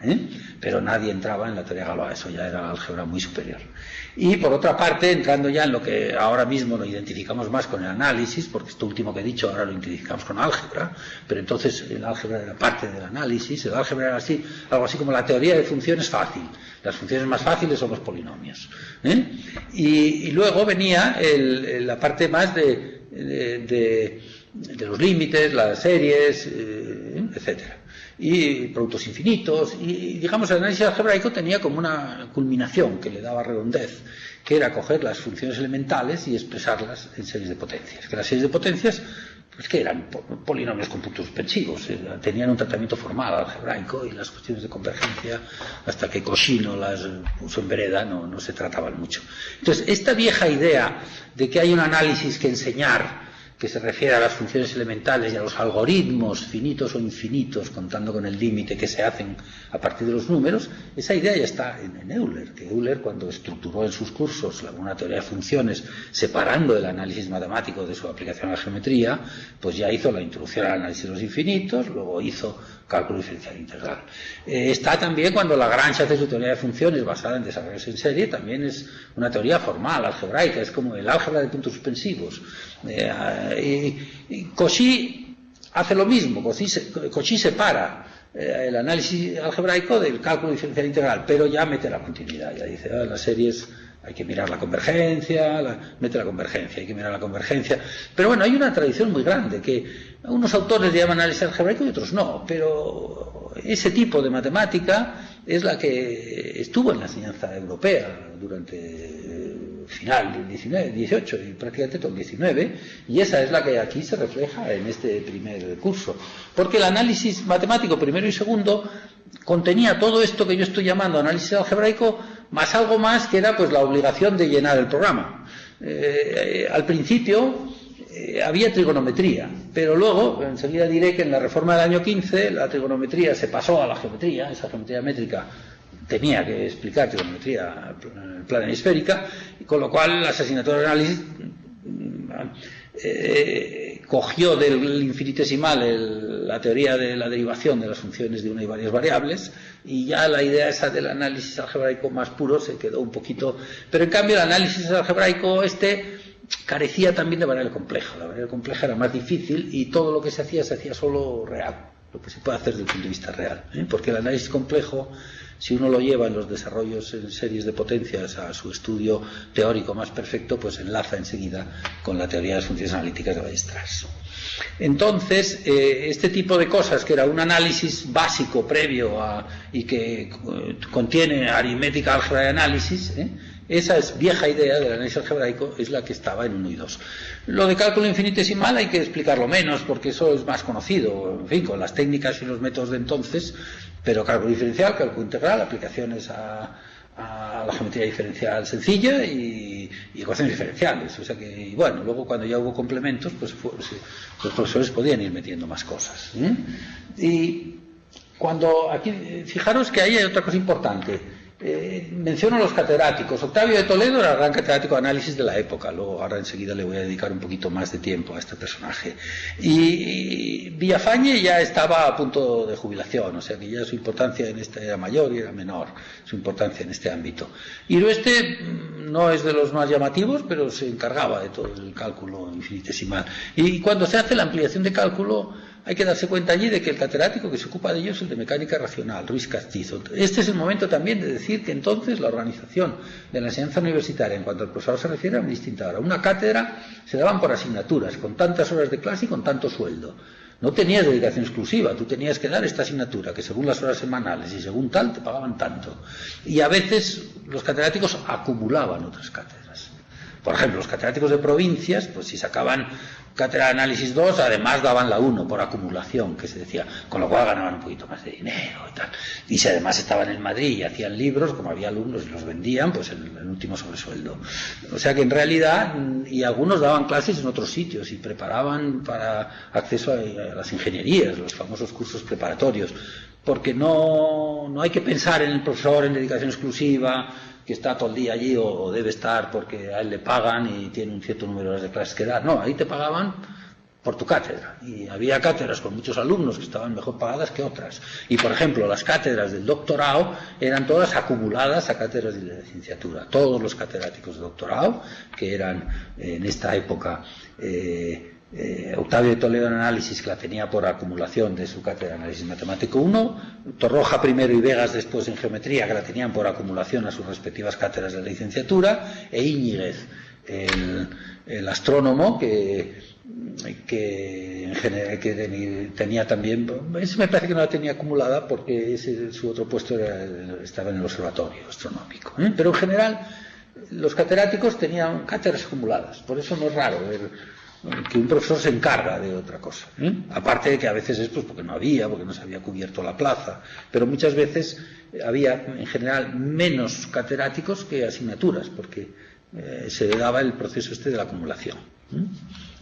pero nadie entraba en la teoría Galois, eso ya era álgebra muy superior. Y por otra parte, entrando ya en lo que ahora mismo lo identificamos más con el análisis, porque esto último que he dicho ahora lo identificamos con álgebra, pero entonces el álgebra era parte del análisis, el álgebra era así, algo así como la teoría de funciones fácil. Las funciones más fáciles son los polinomios. Y luego venía la parte más de los límites, las series, etcétera, y productos infinitos, y digamos el análisis algebraico tenía como una culminación que le daba redondez, que era coger las funciones elementales y expresarlas en series de potencias, que las series de potencias pues que eran polinomios con puntos suspensivos, tenían un tratamiento formal algebraico, y las cuestiones de convergencia, hasta que Cauchy no las puso en vereda, no se trataban mucho. Entonces, esta vieja idea de que hay un análisis que enseñar, que se refiere a las funciones elementales y a los algoritmos finitos o infinitos, contando con el límite que se hacen a partir de los números, esa idea ya está en Euler, que Euler, cuando estructuró en sus cursos una teoría de funciones separando el análisis matemático de su aplicación a la geometría, pues ya hizo la introducción al análisis de los infinitos, luego hizo cálculo diferencial integral. Está también cuando Lagrange hace su teoría de funciones basada en desarrollos en serie, también es una teoría formal, algebraica, es como el álgebra de puntos suspensivos. Y Cauchy hace lo mismo, Cauchy separa el análisis algebraico del cálculo diferencial integral, pero ya mete la continuidad, ya dice, las series Hay que mirar la convergencia, mete la convergencia, hay que mirar la convergencia. Pero bueno, hay una tradición muy grande que unos autores le llaman análisis algebraico y otros no, pero ese tipo de matemática es la que estuvo en la enseñanza europea durante final del 18 y prácticamente todo el 19, y esa es la que aquí se refleja en este primer curso. Porque el análisis matemático primero y segundo contenía todo esto que yo estoy llamando análisis algebraico, más algo más que era pues la obligación de llenar el programa. Al principio había trigonometría, pero luego, enseguida diré que en la reforma del año 15 la trigonometría se pasó a la geometría, esa geometría métrica tenía que explicar trigonometría plana y esférica, y con lo cual las asignaturas de análisis cogió del infinitesimal la teoría de la derivación de las funciones de una y varias variables, y ya la idea esa del análisis algebraico más puro se quedó un poquito, pero en cambio el análisis algebraico carecía también de variable compleja. La variable compleja era más difícil y todo lo que se hacía solo real, lo que se puede hacer desde el punto de vista real, porque el análisis complejo, si uno lo lleva en los desarrollos en series de potencias a su estudio teórico más perfecto, pues enlaza enseguida con la teoría de las funciones analíticas de Weierstrass. Entonces, este tipo de cosas, que era un análisis básico previo y que contiene aritmética, álgebra y análisis, esa es vieja idea del análisis algebraico, es la que estaba en 1 y 2. Lo de cálculo infinitesimal hay que explicarlo menos, porque eso es más conocido, en fin, con las técnicas y los métodos de entonces, pero cálculo diferencial, cálculo integral, aplicaciones a la geometría diferencial sencilla y ecuaciones diferenciales. O sea que, y bueno, luego cuando ya hubo complementos, pues los profesores podían ir metiendo más cosas. Y cuando aquí, fijaros que ahí hay otra cosa importante. Menciono los catedráticos. Octavio de Toledo era el gran catedrático de análisis de la época. Luego, ahora enseguida le voy a dedicar un poquito más de tiempo a este personaje. Y Villafañe ya estaba a punto de jubilación, o sea que ya su importancia en este era mayor y era menor, su importancia en este ámbito. Irueste no es de los más llamativos, pero se encargaba de todo el cálculo infinitesimal. Y cuando se hace la ampliación de cálculo, hay que darse cuenta allí de que el catedrático que se ocupa de ello es el de mecánica racional, Ruiz Castizo. Este es el momento también de decir que entonces la organización de la enseñanza universitaria en cuanto al profesor se refiere era muy distinta. Ahora, una cátedra se daban por asignaturas, con tantas horas de clase y con tanto sueldo. No tenías dedicación exclusiva, tú tenías que dar esta asignatura, que según las horas semanales y según tal te pagaban tanto. Y a veces los catedráticos acumulaban otras cátedras. Por ejemplo, los catedráticos de provincias, pues si sacaban cátedra de análisis 2, además daban la 1 por acumulación, que se decía, con lo cual ganaban un poquito más de dinero y tal. Y si además estaban en Madrid y hacían libros, como había alumnos y los vendían, pues el último sobresueldo. O sea que en realidad, y algunos daban clases en otros sitios y preparaban para acceso a las ingenierías, los famosos cursos preparatorios, porque no hay que pensar en el profesor en dedicación exclusiva, que está todo el día allí o debe estar porque a él le pagan y tiene un cierto número de horas de clases que dar. No, ahí te pagaban por tu cátedra. Y había cátedras con muchos alumnos que estaban mejor pagadas que otras. Y, por ejemplo, las cátedras del doctorado eran todas acumuladas a cátedras de licenciatura. Todos los catedráticos de doctorado, que eran en esta época Octavio de Toledo en análisis, que la tenía por acumulación de su cátedra de análisis matemático 1, Torroja primero y Vegas después en geometría, que la tenían por acumulación a sus respectivas cátedras de licenciatura, e Íñiguez, el astrónomo, que tenía también, ese me parece que no la tenía acumulada porque su otro puesto estaba en el observatorio astronómico, pero en general los catedráticos tenían cátedras acumuladas. Por eso no es raro ver que un profesor se encarga de otra cosa, aparte de que a veces es pues porque no se había cubierto la plaza, pero muchas veces había en general menos catedráticos que asignaturas, porque se daba el proceso de la acumulación.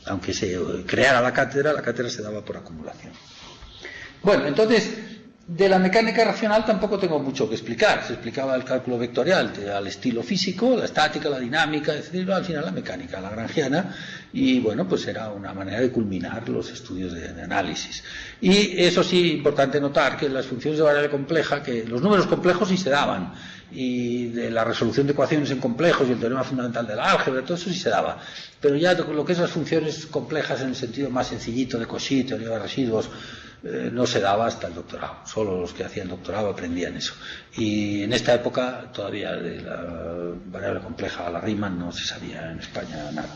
Aunque se creara la cátedra se daba por acumulación. Bueno, entonces, de la mecánica racional tampoco tengo mucho que explicar. Se explicaba el cálculo vectorial al estilo físico, la estática, la dinámica, etc. Al final la mecánica lagrangiana, y bueno, pues era una manera de culminar los estudios de análisis. Y eso sí, importante notar que las funciones de variable compleja, que los números complejos sí se daban, y de la resolución de ecuaciones en complejos y el teorema fundamental de la álgebra, todo eso sí se daba. Pero ya lo que es las funciones complejas en el sentido más sencillito de Cauchy, teoría de residuos, no se daba hasta el doctorado. Solo los que hacían doctorado aprendían eso. Y en esta época todavía de la variable compleja a la Riemann no se sabía en España nada.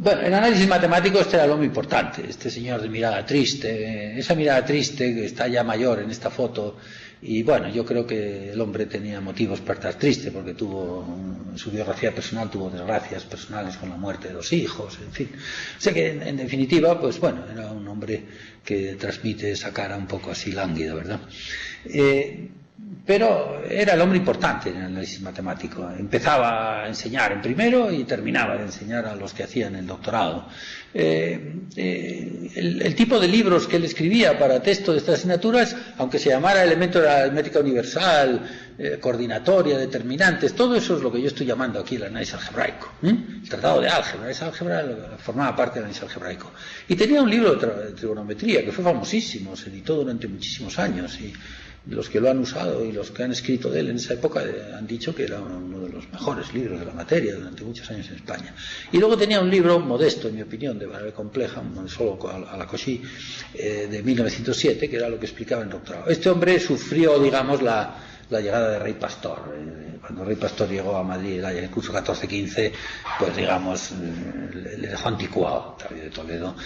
Bueno, en análisis matemático este era lo muy importante, este señor de mirada triste, esa mirada triste que está ya mayor en esta foto, y bueno, yo creo que el hombre tenía motivos para estar triste, porque en su biografía personal tuvo desgracias personales con la muerte de 2 hijos, en fin. O sea que en definitiva, pues bueno, era un hombre que transmite esa cara un poco así lánguida, ¿verdad? Pero era el hombre importante en el análisis matemático. Empezaba a enseñar en primero y terminaba de enseñar a los que hacían el doctorado. El tipo de libros que él escribía para texto de estas asignaturas, aunque se llamara Elementos de la aritmética universal, coordinatoria, determinantes, todo eso es lo que yo estoy llamando aquí el análisis algebraico. El tratado de álgebra, esa álgebra formaba parte del análisis algebraico. Y tenía un libro de trigonometría que fue famosísimo, se editó durante muchísimos años, y los que lo han usado y los que han escrito de él en esa época han dicho que era uno de los mejores libros de la materia durante muchos años en España. Y luego tenía un libro modesto, en mi opinión, de variable compleja, solo a la Cauchy, de 1907, que era lo que explicaba en doctorado. Este hombre sufrió, digamos, la llegada de Rey Pastor. Cuando Rey Pastor llegó a Madrid en el curso 14-15, pues digamos, le dejó anticuado Octavio de Toledo.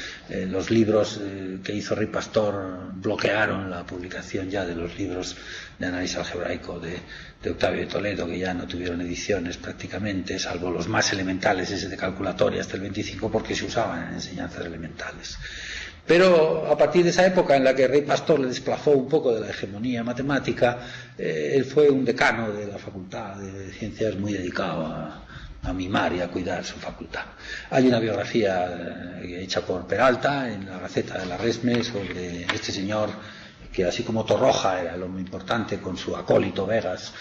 Los libros que hizo Rey Pastor bloquearon la publicación ya de los libros de análisis algebraico de Octavio de Toledo, que ya no tuvieron ediciones prácticamente, salvo los más elementales, ese de calculatoria hasta el 25, porque se usaban en enseñanzas elementales. Pero a partir de esa época en la que Rey Pastor le desplazó un poco de la hegemonía matemática, él fue un decano de la Facultad de Ciencias muy dedicado a mimar y a cuidar su facultad. Hay una biografía hecha por Peralta en la Gaceta de la Resme sobre este señor, que así como Torroja era lo muy importante con su acólito Vegas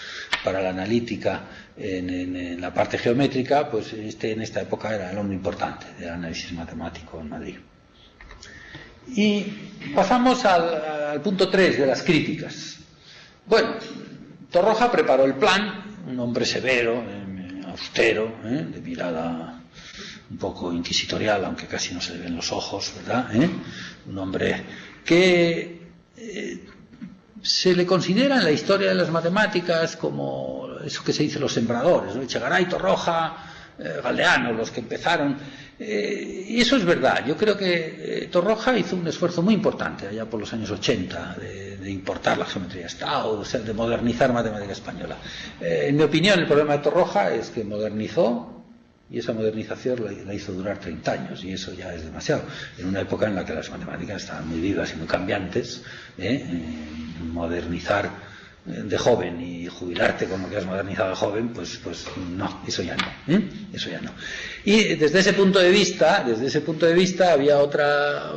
para la analítica en la parte geométrica, pues en esta época era el hombre importante del análisis matemático en Madrid. Y pasamos al punto 3 de las críticas. Bueno, Torroja preparó el plan, un hombre severo, austero, de mirada un poco inquisitorial, aunque casi no se le ven los ojos, ¿verdad? Un hombre que se le considera en la historia de las matemáticas como eso que se dice los sembradores, ¿no? Echegaray, Torroja, Galdeano, los que empezaron. Y eso es verdad. Yo creo que Torroja hizo un esfuerzo muy importante allá por los años 80 de importar la geometría Stauss, o sea, de modernizar matemática española. En mi opinión, el problema de Torroja es que modernizó, y esa modernización la hizo durar 30 años, y eso ya es demasiado. En una época en la que las matemáticas estaban muy vivas y muy cambiantes, modernizar de joven y jubilarte con lo que has modernizado de joven, pues no, eso ya no, eso ya no. Y desde ese punto de vista había otro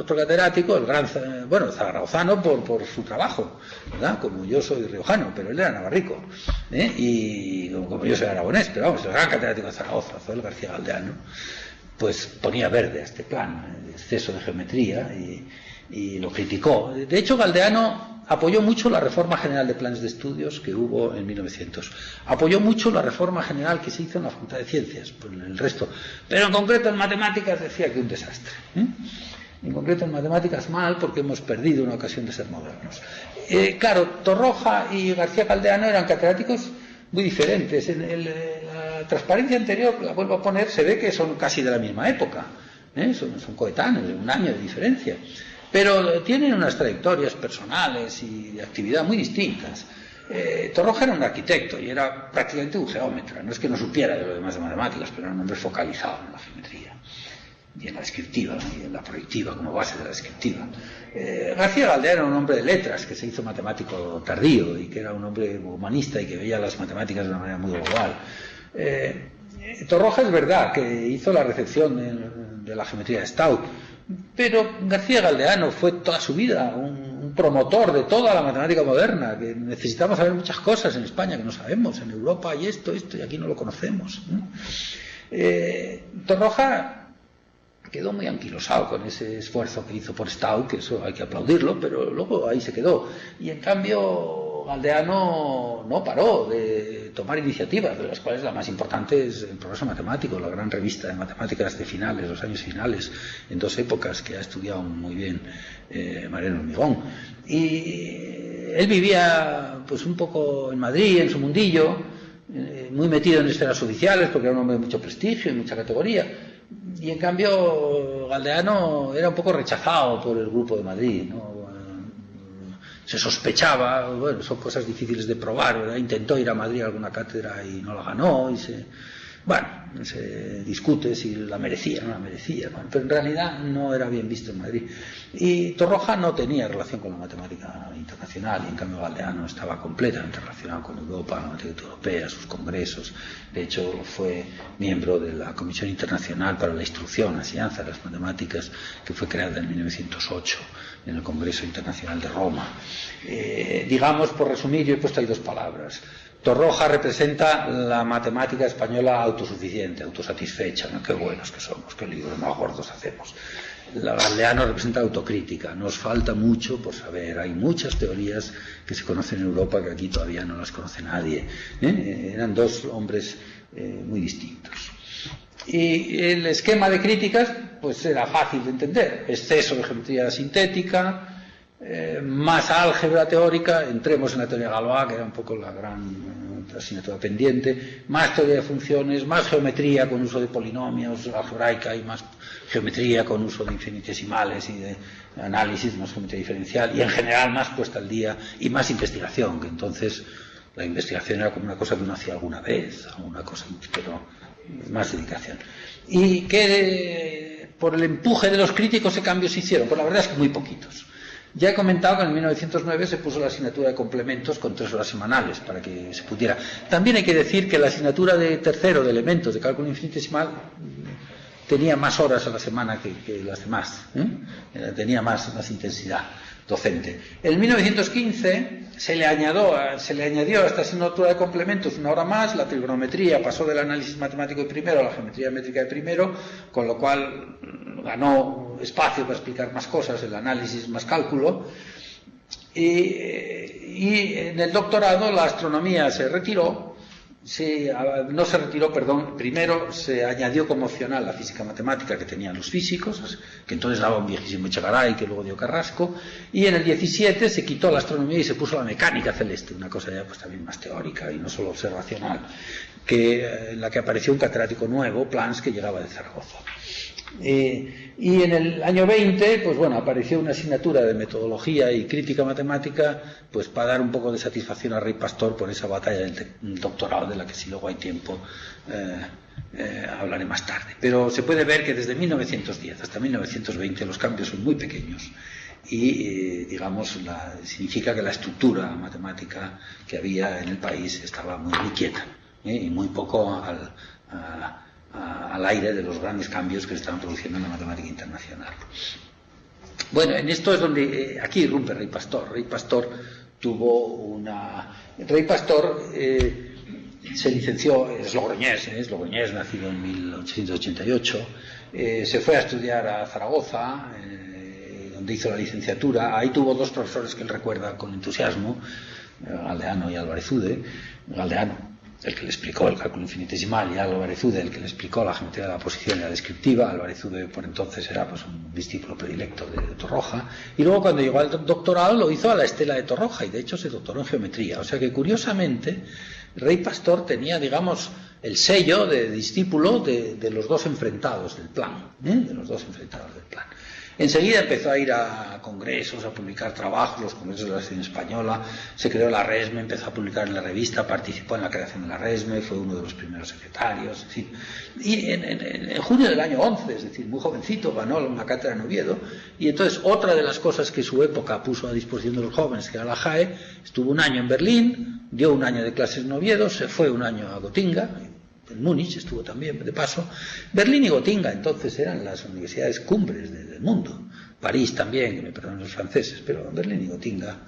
catedrático, el gran, zaragozano por su trabajo, ¿verdad? Como yo soy riojano, pero él era navarrico, y como yo soy aragonés, pero vamos, el gran catedrático de Zaragoza, Zoel García Galdeano, pues ponía verde a este plan, el exceso de geometría, y lo criticó. De hecho, Galdeano apoyó mucho la reforma general de planes de estudios que hubo en 1900. Apoyó mucho la reforma general que se hizo en la Facultad de Ciencias, pues el resto. Pero en concreto en matemáticas decía que un desastre. En concreto en matemáticas mal, porque hemos perdido una ocasión de ser modernos. Claro, Torroja y García Galdeano eran catedráticos muy diferentes. En la transparencia anterior, la vuelvo a poner, se ve que son casi de la misma época. Son coetáneos, de un año de diferencia. Pero tienen unas trayectorias personales y de actividad muy distintas. Torroja era un arquitecto y era prácticamente un geómetra. No es que no supiera de lo demás de matemáticas, pero era un hombre focalizado en la geometría y en la descriptiva, y en la proyectiva como base de la descriptiva. García Galdeano era un hombre de letras que se hizo matemático tardío y que era un hombre humanista y que veía las matemáticas de una manera muy global. Torroja es verdad que hizo la recepción de la geometría de Stauss, pero García Galdeano fue toda su vida un promotor de toda la matemática moderna, que necesitamos saber muchas cosas en España que no sabemos, en Europa hay esto, y aquí no lo conocemos. Torroja quedó muy anquilosado con ese esfuerzo que hizo por Stauss, que eso hay que aplaudirlo, pero luego ahí se quedó. Y en cambio Galdeano no paró de tomar iniciativas, de las cuales la más importante es el Progreso Matemático, la gran revista de matemáticas de finales, los años finales, en 2 épocas, que ha estudiado muy bien Mariano Hormigón. Y él vivía pues un poco en Madrid, en su mundillo, muy metido en esferas oficiales, porque era un hombre de mucho prestigio y mucha categoría. Y en cambio Galdeano era un poco rechazado por el Grupo de Madrid, ¿no? Se sospechaba, bueno, son cosas difíciles de probar, ¿verdad? Intentó ir a Madrid a alguna cátedra y no la ganó, y se discute si la merecía o no la merecía, bueno, pero en realidad no era bien visto en Madrid. Y Torroja no tenía relación con la matemática internacional, y en cambio Galdeano estaba completamente relacionado con Europa, la matemática europea, sus congresos. De hecho, fue miembro de la Comisión Internacional para la Instrucción, la Enseñanza de las Matemáticas, que fue creada en 1908 en el Congreso Internacional de Roma. Digamos, por resumir, yo he puesto ahí 2 palabras. Torroja representa la matemática española autosuficiente, autosatisfecha, ¿no? Qué buenos que somos, qué libros más gordos hacemos. Galdeano representa autocrítica, nos falta mucho por saber, hay muchas teorías que se conocen en Europa que aquí todavía no las conoce nadie. Eran 2 hombres muy distintos. Y el esquema de críticas pues era fácil de entender: exceso de geometría sintética, más álgebra teórica, entremos en la teoría de Galois, que era un poco la gran asignatura pendiente, más teoría de funciones, más geometría con uso de polinomios algebraica y más geometría con uso de infinitesimales y de análisis, más geometría diferencial, y en general más puesta al día y más investigación, que entonces la investigación era como una cosa que uno hacía alguna vez, alguna cosa, pero más dedicación. Y que por el empuje de los críticos ¿qué cambios se hicieron? Pues la verdad es que muy poquitos. Ya he comentado que en 1909 se puso la asignatura de complementos con 3 horas semanales para que se pudiera. También hay que decir que la asignatura de tercero de elementos de cálculo infinitesimal tenía más horas a la semana que las demás, tenía más intensidad docente. En 1915 se le añadió a esta asignatura de complementos 1 hora más. La trigonometría pasó del análisis matemático de primero a la geometría métrica de primero, con lo cual ganó espacio para explicar más cosas, el análisis más cálculo. Y en el doctorado la astronomía se retiró. Primero se añadió como opcional la física matemática que tenían los físicos, que entonces daba un viejísimo Echegaray, que luego dio Carrasco, y en el 17 se quitó la astronomía y se puso la mecánica celeste, una cosa ya pues también más teórica y no solo observacional, en la que apareció un catedrático nuevo, Plans, que llegaba de Zaragoza. Y en el año 20, pues bueno, apareció una asignatura de metodología y crítica matemática, pues para dar un poco de satisfacción a Rey Pastor por esa batalla del doctorado, de la que si luego hay tiempo hablaré más tarde. Pero se puede ver que desde 1910 hasta 1920 los cambios son muy pequeños y digamos significa que la estructura matemática que había en el país estaba muy quieta y muy poco al aire de los grandes cambios que se estaban produciendo en la matemática internacional. Bueno, en esto es donde aquí irrumpe Rey Pastor. Rey Pastor se licenció, es logroñés, nacido en 1888, se fue a estudiar a Zaragoza, donde hizo la licenciatura. Ahí tuvo 2 profesores que él recuerda con entusiasmo, Galdeano y Álvarez-Ude. Galdeano, el que le explicó el cálculo infinitesimal, y Álvarez-Ude, el que le explicó la geometría de la posición y la descriptiva. Álvarez-Ude por entonces era pues un discípulo predilecto de Torroja, y luego cuando llegó al doctorado lo hizo a la estela de Torroja, y de hecho se doctoró en geometría. O sea que curiosamente Rey Pastor tenía, digamos, el sello de discípulo de los 2 enfrentados del plan, Enseguida empezó a ir a congresos, a publicar trabajos, los congresos de la Acción Española, se creó la RESME, empezó a publicar en la revista, participó en la creación de la RESME, fue uno de los primeros secretarios, en fin. Y en junio del año 11, es decir, muy jovencito, ganó una cátedra en Oviedo, y entonces otra de las cosas que su época puso a disposición de los jóvenes, que era la JAE, estuvo 1 año en Berlín, dio 1 año de clases en Oviedo, se fue 1 año a Gotinga, en Múnich estuvo también de paso. Berlín y Gotinga entonces eran las universidades cumbres del mundo. París también, que me perdonen los franceses, pero Berlín y Gotinga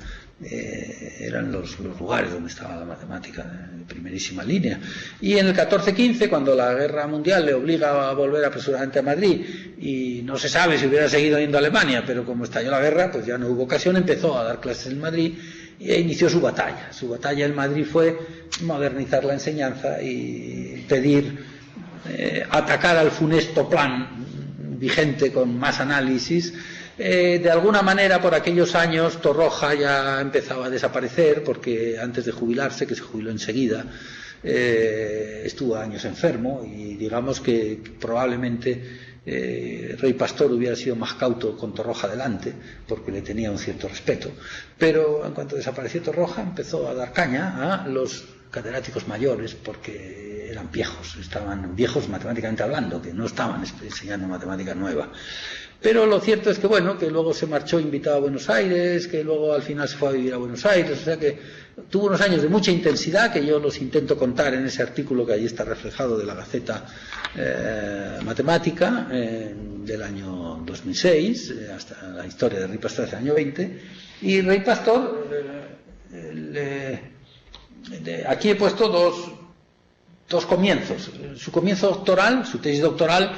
eran los lugares donde estaba la matemática de primerísima línea. Y en el 14-15, cuando la guerra mundial le obliga a volver apresuradamente a Madrid, y no se sabe si hubiera seguido yendo a Alemania, pero como estalló la guerra, pues ya no hubo ocasión, empezó a dar clases en Madrid, e inició su batalla. Su batalla en Madrid fue modernizar la enseñanza y pedir atacar al funesto plan vigente con más análisis. De alguna manera, por aquellos años, Torroja ya empezaba a desaparecer, porque antes de jubilarse, que se jubiló enseguida, estuvo años enfermo, y digamos que probablemente Rey Pastor hubiera sido más cauto con Torroja delante, porque le tenía un cierto respeto. Pero en cuanto desapareció Torroja, empezó a dar caña a los catedráticos mayores, porque eran viejos, estaban viejos matemáticamente hablando, que no estaban enseñando matemática nueva. Pero lo cierto es que, bueno, que luego se marchó invitado a Buenos Aires, que luego al final se fue a vivir a Buenos Aires, o sea que tuvo unos años de mucha intensidad, que yo los intento contar en ese artículo que allí está reflejado de la Gaceta Matemática del año 2006, hasta la historia de Rey Pastor del año 20, y Rey Pastor, aquí he puesto dos comienzos. Su comienzo doctoral, su tesis doctoral,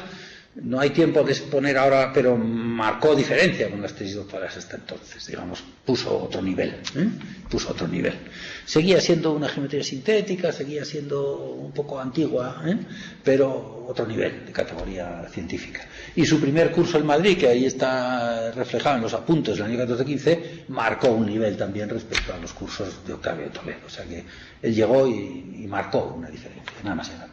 no hay tiempo de exponer ahora, pero marcó diferencia con las tesis doctorales hasta entonces, digamos, puso otro nivel, puso otro nivel. Seguía siendo una geometría sintética, seguía siendo un poco antigua, pero otro nivel de categoría científica. Y su primer curso en Madrid, que ahí está reflejado en los apuntes del año 14-15, marcó un nivel también respecto a los cursos de Octavio de Toledo. O sea que él llegó y marcó una diferencia, nada más y nada.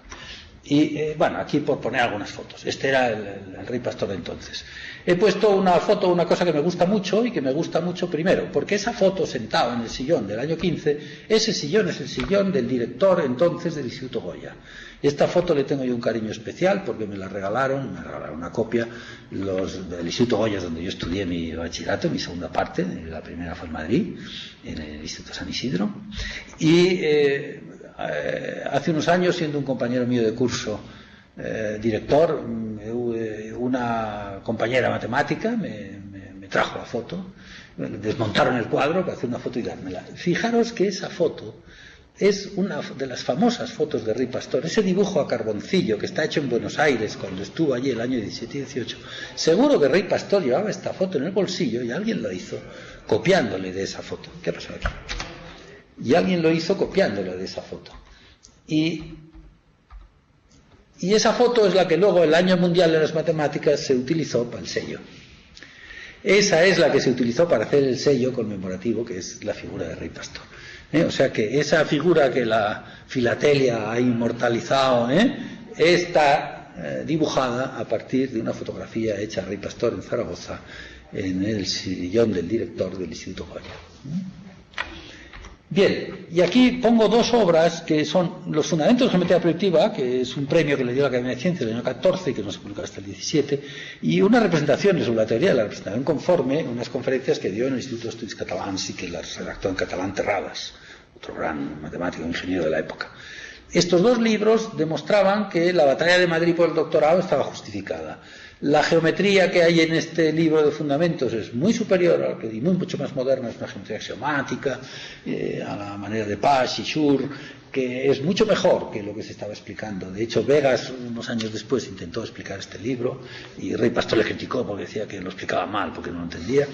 Y bueno, aquí por poner algunas fotos. Este era el Rey Pastor de entonces. He puesto una foto, una cosa que me gusta mucho, y que me gusta mucho primero, porque esa foto sentado en el sillón del año 15, ese sillón es el sillón del director entonces del Instituto Goya. Esta foto le tengo yo un cariño especial porque me regalaron una copia los del Instituto Goya, donde yo estudié mi bachillerato, mi segunda parte, la primera fue en Madrid, en el Instituto San Isidro, y hace unos años, siendo un compañero mío de curso, director, una compañera matemática me trajo la foto, desmontaron el cuadro para hacer una foto y dármela. Fijaros que esa foto es una de las famosas fotos de Rey Pastor, ese dibujo a carboncillo que está hecho en Buenos Aires cuando estuvo allí el año 17 y 18. Seguro que Rey Pastor llevaba esta foto en el bolsillo y alguien lo hizo copiándole de esa foto. ¿Qué pasa aquí? Y alguien lo hizo copiándole de esa foto. Y esa foto es la que luego el Año Mundial de las Matemáticas se utilizó para el sello. Esa es la que se utilizó para hacer el sello conmemorativo, que es la figura de Rey Pastor. O sea que esa figura que la filatelia ha inmortalizado está dibujada a partir de una fotografía hecha a Rey Pastor en Zaragoza, en el sillón del director del Instituto Goya. Bien, y aquí pongo dos obras que son Los Fundamentos de Geometría Proyectiva, que es un premio que le dio la Academia de Ciencias en el año 14 y que no se publicó hasta el 17, y unas representaciones sobre la teoría de la representación conforme, unas conferencias que dio en el Instituto de Estudios Catalans y que las redactó en catalán Terradas, otro gran matemático e ingeniero de la época. Estos dos libros demostraban que la batalla de Madrid por el doctorado estaba justificada. La geometría que hay en este libro de fundamentos es muy superior a la que, y mucho más moderna, es una geometría axiomática, a la manera de Pasch y Schur, que es mucho mejor que lo que se estaba explicando. De hecho, Vegas, unos años después, intentó explicar este libro y Rey Pastor le criticó porque decía que lo explicaba mal, porque no lo entendía.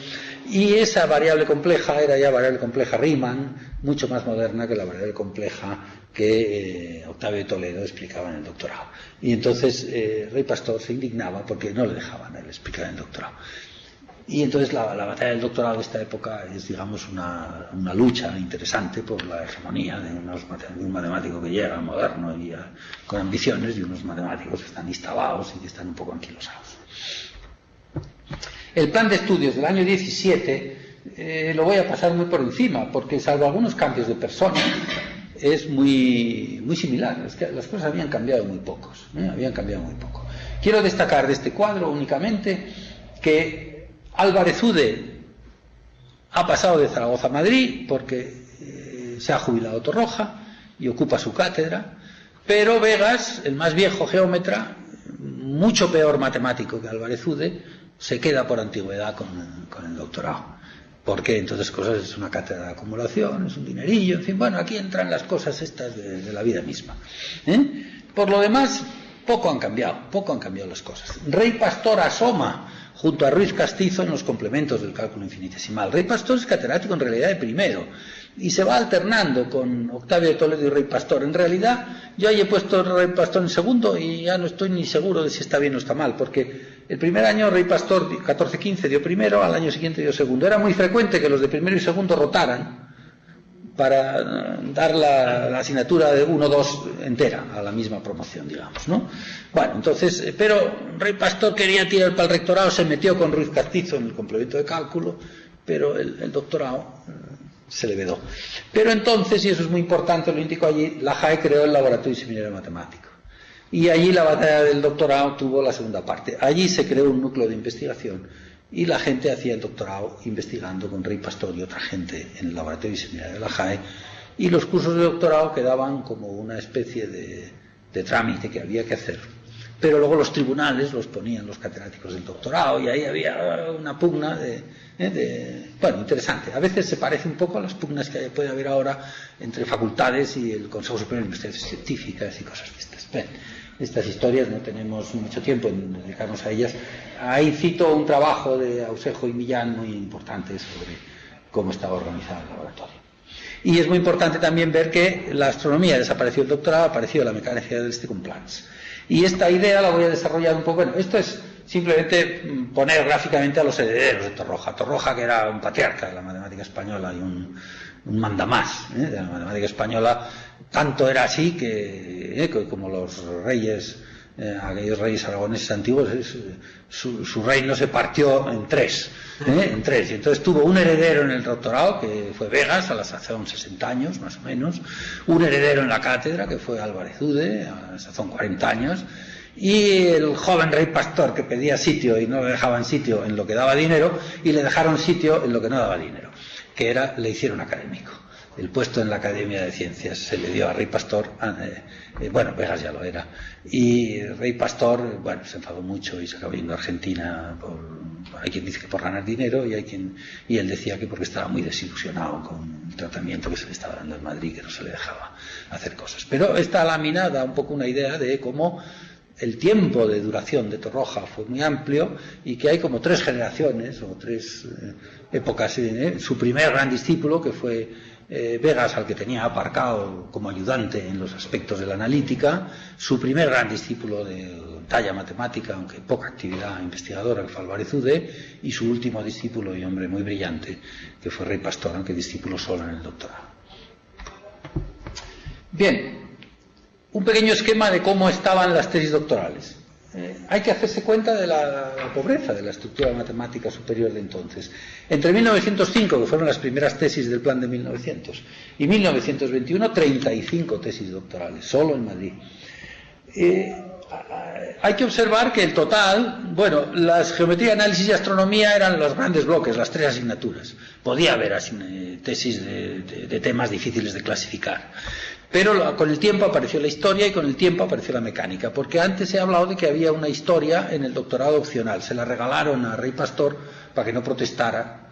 Y esa variable compleja era ya variable compleja Riemann, mucho más moderna que la variable compleja que Octavio de Toledo explicaba en el doctorado. Y entonces Rey Pastor se indignaba porque no le dejaban él explicar en el doctorado. Y entonces la batalla del doctorado de esta época es, digamos, una lucha interesante por la hegemonía de un matemático que llega moderno y con ambiciones, y unos matemáticos que están instalados y que están un poco anquilosados. El plan de estudios del año 17 lo voy a pasar muy por encima, porque salvo algunos cambios de persona, es muy similar. Es que las cosas habían cambiado muy pocos, habían cambiado muy poco. Quiero destacar de este cuadro únicamente que Álvarez Ude ha pasado de Zaragoza a Madrid porque se ha jubilado Torroja y ocupa su cátedra, pero Vegas, el más viejo geómetra, mucho peor matemático que Álvarez Ude, se queda por antigüedad con el doctorado. Porque entonces cosas es una cátedra de acumulación, es un dinerillo, en fin, bueno, aquí entran las cosas estas de la vida misma. Por lo demás, poco han cambiado las cosas. Rey Pastor asoma junto a Ruiz Castizo en los complementos del cálculo infinitesimal. Rey Pastor es catedrático en realidad de primero, y se va alternando con Octavio de Toledo y Rey Pastor. En realidad, yo ahí he puesto Rey Pastor en segundo y ya no estoy ni seguro de si está bien o está mal, porque el primer año Rey Pastor 14-15 dio primero, al año siguiente dio segundo. Era muy frecuente que los de primero y segundo rotaran para dar la asignatura de 1-2 entera a la misma promoción, digamos, ¿no? Bueno, entonces, pero Rey Pastor quería tirar para el rectorado, se metió con Ruiz Castizo en el complemento de cálculo, pero el doctorado se le vedó. Pero entonces, y eso es muy importante, lo indico allí, la JAE creó el Laboratorio Seminario Matemático. Y allí la batalla del doctorado tuvo la segunda parte. Allí se creó un núcleo de investigación y la gente hacía el doctorado investigando con Rey Pastor y otra gente en el Laboratorio Seminario de la JAE, y los cursos de doctorado quedaban como una especie de trámite que había que hacer. Pero luego los tribunales los ponían los catedráticos del doctorado y ahí había una pugna bueno, interesante. A veces se parece un poco a las pugnas que puede haber ahora entre facultades y el Consejo Superior de Investigaciones Científicas y cosas de estas. Bien, estas historias no tenemos mucho tiempo en dedicarnos a ellas. Ahí cito un trabajo de Ausejo y Millán muy importante sobre cómo estaba organizado el laboratorio. Y es muy importante también ver que la astronomía desapareció, el doctorado apareció la mecánica del Stegomplans. Y esta idea la voy a desarrollar un poco. Bueno, esto es simplemente poner gráficamente a los herederos de Torroja. Torroja, que era un patriarca de la matemática española y un mandamás de la matemática española, tanto era así que como los reyes, aquellos reyes aragoneses antiguos, su reino se partió en tres. Y entonces tuvo un heredero en el doctorado, que fue Vegas, a la sazón 60 años más o menos, un heredero en la cátedra, que fue Álvarez Ude, a la sazón 40 años, y el joven Rey Pastor, que pedía sitio y no le dejaban sitio en lo que daba dinero, y le dejaron sitio en lo que no daba dinero, que le hicieron académico. El puesto en la Academia de Ciencias se le dio a Rey Pastor, bueno, Vegas ya lo era, y Rey Pastor, bueno, se enfadó mucho y se acabó yendo a Argentina, hay quien dice que por ganar dinero, y él decía que porque estaba muy desilusionado con el tratamiento que se le estaba dando en Madrid, que no se le dejaba hacer cosas. Pero esta lámina da un poco una idea de cómo el tiempo de duración de Torroja fue muy amplio y que hay como 3 generaciones o 3 épocas. Su primer gran discípulo, que fue Vegas, al que tenía aparcado como ayudante en los aspectos de la analítica, su primer gran discípulo de talla matemática, aunque poca actividad investigadora, que fue Álvarez Ude, y su último discípulo y hombre muy brillante, que fue Rey Pastor, aunque discípulo solo en el doctorado. Bien, un pequeño esquema de cómo estaban las tesis doctorales. Hay que hacerse cuenta de la pobreza de la estructura matemática superior de entonces. Entre 1905, que fueron las primeras tesis del plan de 1900, y 1921, 35 tesis doctorales, solo en Madrid. Hay que observar que el total, bueno, las geometría, análisis y astronomía eran los grandes bloques, las 3 asignaturas. Podía haber tesis de temas difíciles de clasificar. Pero con el tiempo apareció la historia y con el tiempo apareció la mecánica, porque antes he hablado de que había una historia en el doctorado opcional. Se la regalaron a Rey Pastor para que no protestara,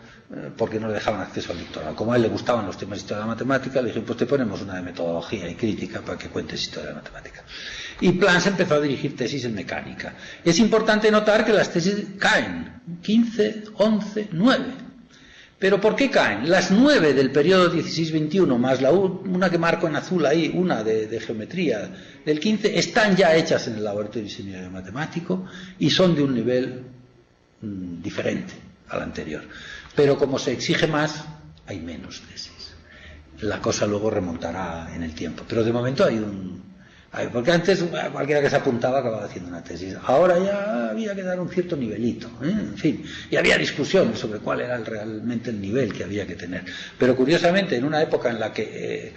porque no le dejaban acceso al doctorado. Como a él le gustaban los temas de historia de la matemática, le dije, pues te ponemos una de metodología y crítica para que cuentes historia de la matemática. Y Plans empezó a dirigir tesis en mecánica. Es importante notar que las tesis caen, 15, 11, 9. ¿Pero por qué caen? Las 9 del periodo 16-21, más una que marco en azul ahí, una de geometría del 15, están ya hechas en el Laboratorio Seminario Matemático y son de un nivel diferente al anterior. Pero como se exige más, hay menos tesis. La cosa luego remontará en el tiempo. Pero de momento porque antes cualquiera que se apuntaba acababa haciendo una tesis. Ahora ya había que dar un cierto nivelito, en fin. Y había discusiones sobre cuál era realmente el nivel que había que tener. Pero curiosamente, en una época en la que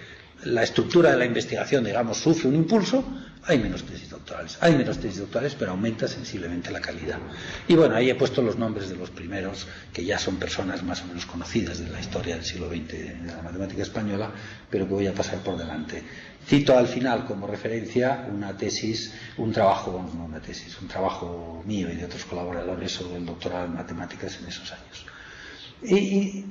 la estructura de la investigación, digamos, sufre un impulso, hay menos tesis doctorales. Hay menos tesis doctorales, pero aumenta sensiblemente la calidad. Y bueno, ahí he puesto los nombres de los primeros, que ya son personas más o menos conocidas de la historia del siglo XX de la matemática española, pero que voy a pasar por delante. Cito al final como referencia una tesis, un trabajo mío y de otros colaboradores sobre el doctorado en matemáticas en esos años. Y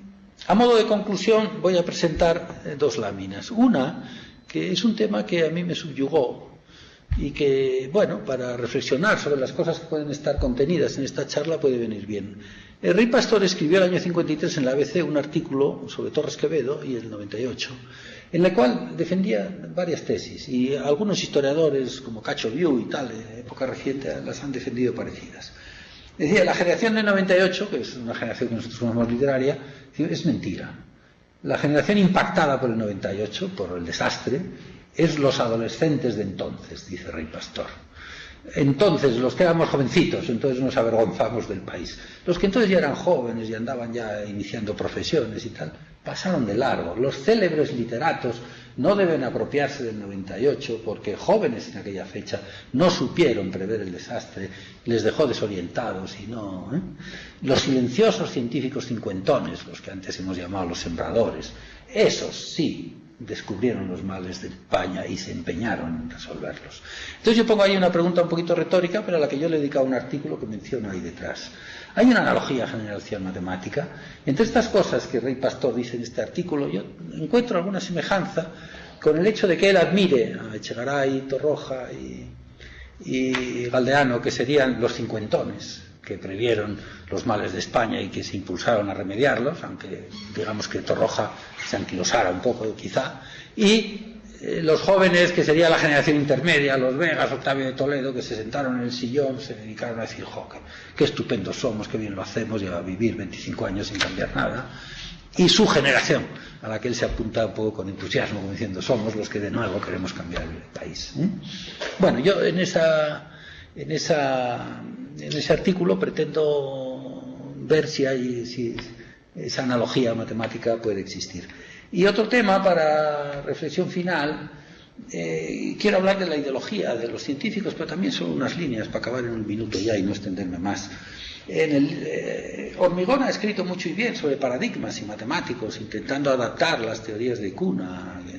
a modo de conclusión voy a presentar 2 láminas. Una, que es un tema que a mí me subyugó, y que, bueno, para reflexionar sobre las cosas que pueden estar contenidas en esta charla puede venir bien. Rey Pastor escribió el año 53 en la ABC un artículo sobre Torres Quevedo y el 98, en el cual defendía varias tesis, y algunos historiadores como Cacho Viu y tal, de época reciente, las han defendido parecidas. Decía, la generación del 98, que es una generación que nosotros llamamos literaria, es mentira. La generación impactada por el 98, por el desastre, es los adolescentes de entonces, dice Rey Pastor. Entonces, los que éramos jovencitos, entonces nos avergonzamos del país. Los que entonces ya eran jóvenes y andaban ya iniciando profesiones y tal, pasaron de largo. Los célebres literatos no deben apropiarse del 98 porque jóvenes en aquella fecha no supieron prever el desastre, les dejó desorientados y no... Los silenciosos científicos cincuentones, los que antes hemos llamado los sembradores, esos sí descubrieron los males de España y se empeñaron en resolverlos. Entonces yo pongo ahí una pregunta un poquito retórica, pero a la que yo le he dedicado un artículo que menciono ahí detrás. Hay una analogía generación-matemática. Entre estas cosas que Rey Pastor dice en este artículo, yo encuentro alguna semejanza con el hecho de que él admire a Echegaray, Torroja y Galdeano, que serían los cincuentones, que previeron los males de España y que se impulsaron a remediarlos, aunque digamos que Torroja se anquilosara un poco quizá, y los jóvenes, que sería la generación intermedia, los Vegas, Octavio de Toledo, que se sentaron en el sillón, se dedicaron a decir, jo, qué estupendos somos, qué bien lo hacemos, y a vivir 25 años sin cambiar nada. Y su generación, a la que él se apunta un poco con entusiasmo, como diciendo, somos los que de nuevo queremos cambiar el país. Bueno, yo en ese artículo pretendo ver si esa analogía matemática puede existir. Y otro tema para reflexión final, quiero hablar de la ideología de los científicos, pero también son unas líneas para acabar en un minuto ya y no extenderme más. Hormigón ha escrito mucho y bien sobre paradigmas y matemáticos, intentando adaptar las teorías de Kuhn,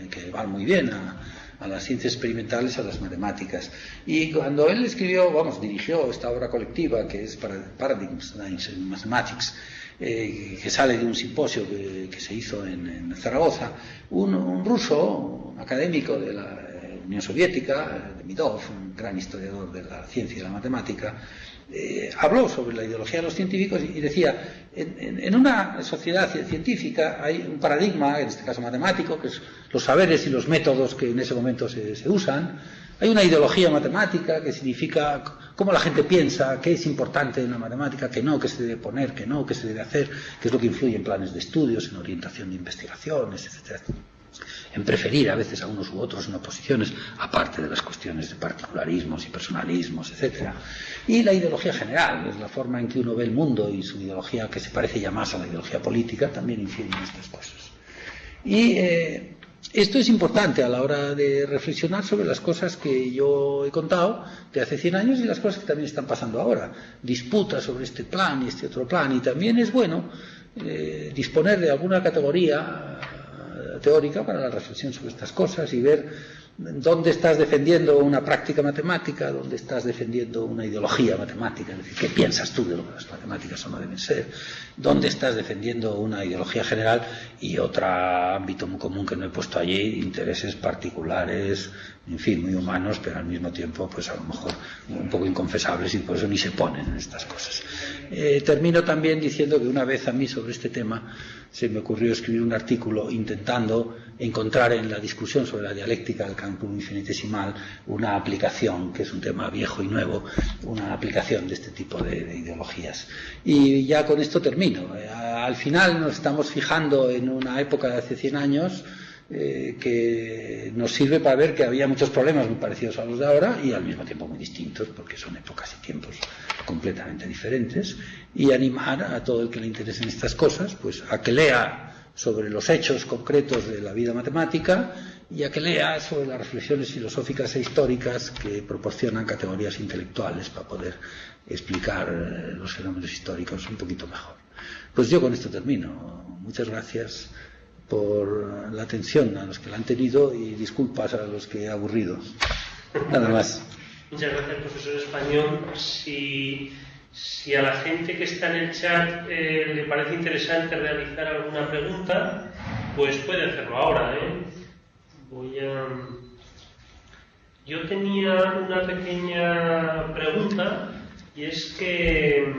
que van muy bien a las ciencias experimentales, a las matemáticas. Y cuando él dirigió esta obra colectiva que es Paradigms in Mathematics, que sale de un simposio que se hizo en Zaragoza, un ruso, un académico de la Unión Soviética, Demidov, un gran historiador de la ciencia y de la matemática, habló sobre la ideología de los científicos y decía, en una sociedad científica hay un paradigma, en este caso matemático, que es los saberes y los métodos que en ese momento se usan. Hay una ideología matemática que significa cómo la gente piensa, qué es importante en la matemática, qué no, qué se debe poner, qué no, qué se debe hacer, qué es lo que influye en planes de estudios, en orientación de investigaciones, etcétera, en preferir a veces a unos u otros en oposiciones, aparte de las cuestiones de particularismos y personalismos, etcétera. Y la ideología general, es la forma en que uno ve el mundo, y su ideología, que se parece ya más a la ideología política, también incide en estas cosas. Y esto es importante a la hora de reflexionar sobre las cosas que yo he contado de hace 100 años y las cosas que también están pasando ahora. Disputas sobre este plan y este otro plan, y también es bueno disponer de alguna categoría teórica para la reflexión sobre estas cosas y ver dónde estás defendiendo una práctica matemática, dónde estás defendiendo una ideología matemática, es decir, qué piensas tú de lo que las matemáticas o no deben ser, dónde estás defendiendo una ideología general y otro ámbito muy común que no he puesto allí, intereses particulares, en fin, muy humanos, pero al mismo tiempo, pues a lo mejor un poco inconfesables, y por eso ni se ponen en estas cosas. Termino también diciendo que una vez a mí sobre este tema se me ocurrió escribir un artículo intentando encontrar en la discusión sobre la dialéctica del campo infinitesimal una aplicación, que es un tema viejo y nuevo, una aplicación de este tipo de ideologías. Y ya con esto termino. Al final nos estamos fijando en una época de hace 100 años que nos sirve para ver que había muchos problemas muy parecidos a los de ahora y al mismo tiempo muy distintos, porque son épocas y tiempos completamente diferentes, y animar a todo el que le interesen estas cosas pues a que lea sobre los hechos concretos de la vida matemática y a que lea sobre las reflexiones filosóficas e históricas que proporcionan categorías intelectuales para poder explicar los fenómenos históricos un poquito mejor. Pues yo con esto termino. Muchas gracias por la atención a los que la han tenido y disculpas a los que he aburrido. Nada más. Muchas gracias, profesor Español. Si a la gente que está en el chat le parece interesante realizar alguna pregunta, pues puede hacerlo ahora. Voy a Yo tenía una pequeña pregunta, y es que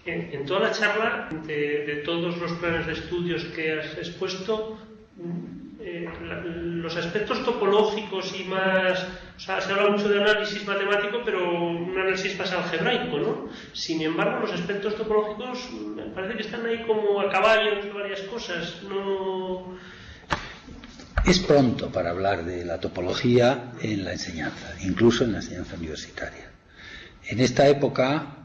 en toda la charla de todos los planes de estudios que has expuesto, los aspectos topológicos y más, o sea, se habla mucho de análisis matemático, pero un análisis más algebraico, ¿no? Sin embargo, los aspectos topológicos me parece que están ahí como a caballo entre varias cosas, no... Es pronto para hablar de la topología en la enseñanza, incluso en la enseñanza universitaria. En esta época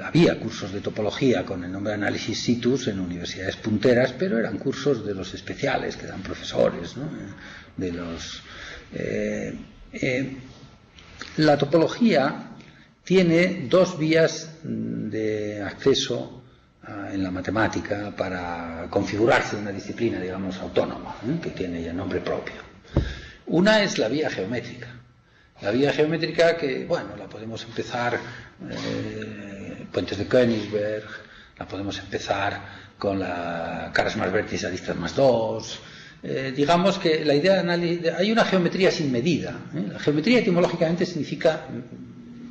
había cursos de topología con el nombre de análisis situs en universidades punteras, pero eran cursos de los especiales que dan profesores, ¿no? La topología tiene dos vías de acceso en la matemática para configurarse una disciplina, digamos, autónoma, que tiene ya nombre propio. Una es la vía geométrica. La vía geométrica que, bueno, la podemos empezar puentes de Königsberg, la podemos empezar con la caras más vértices, aristas más 2. Digamos que la idea de análisis... Hay una geometría sin medida. La geometría etimológicamente significa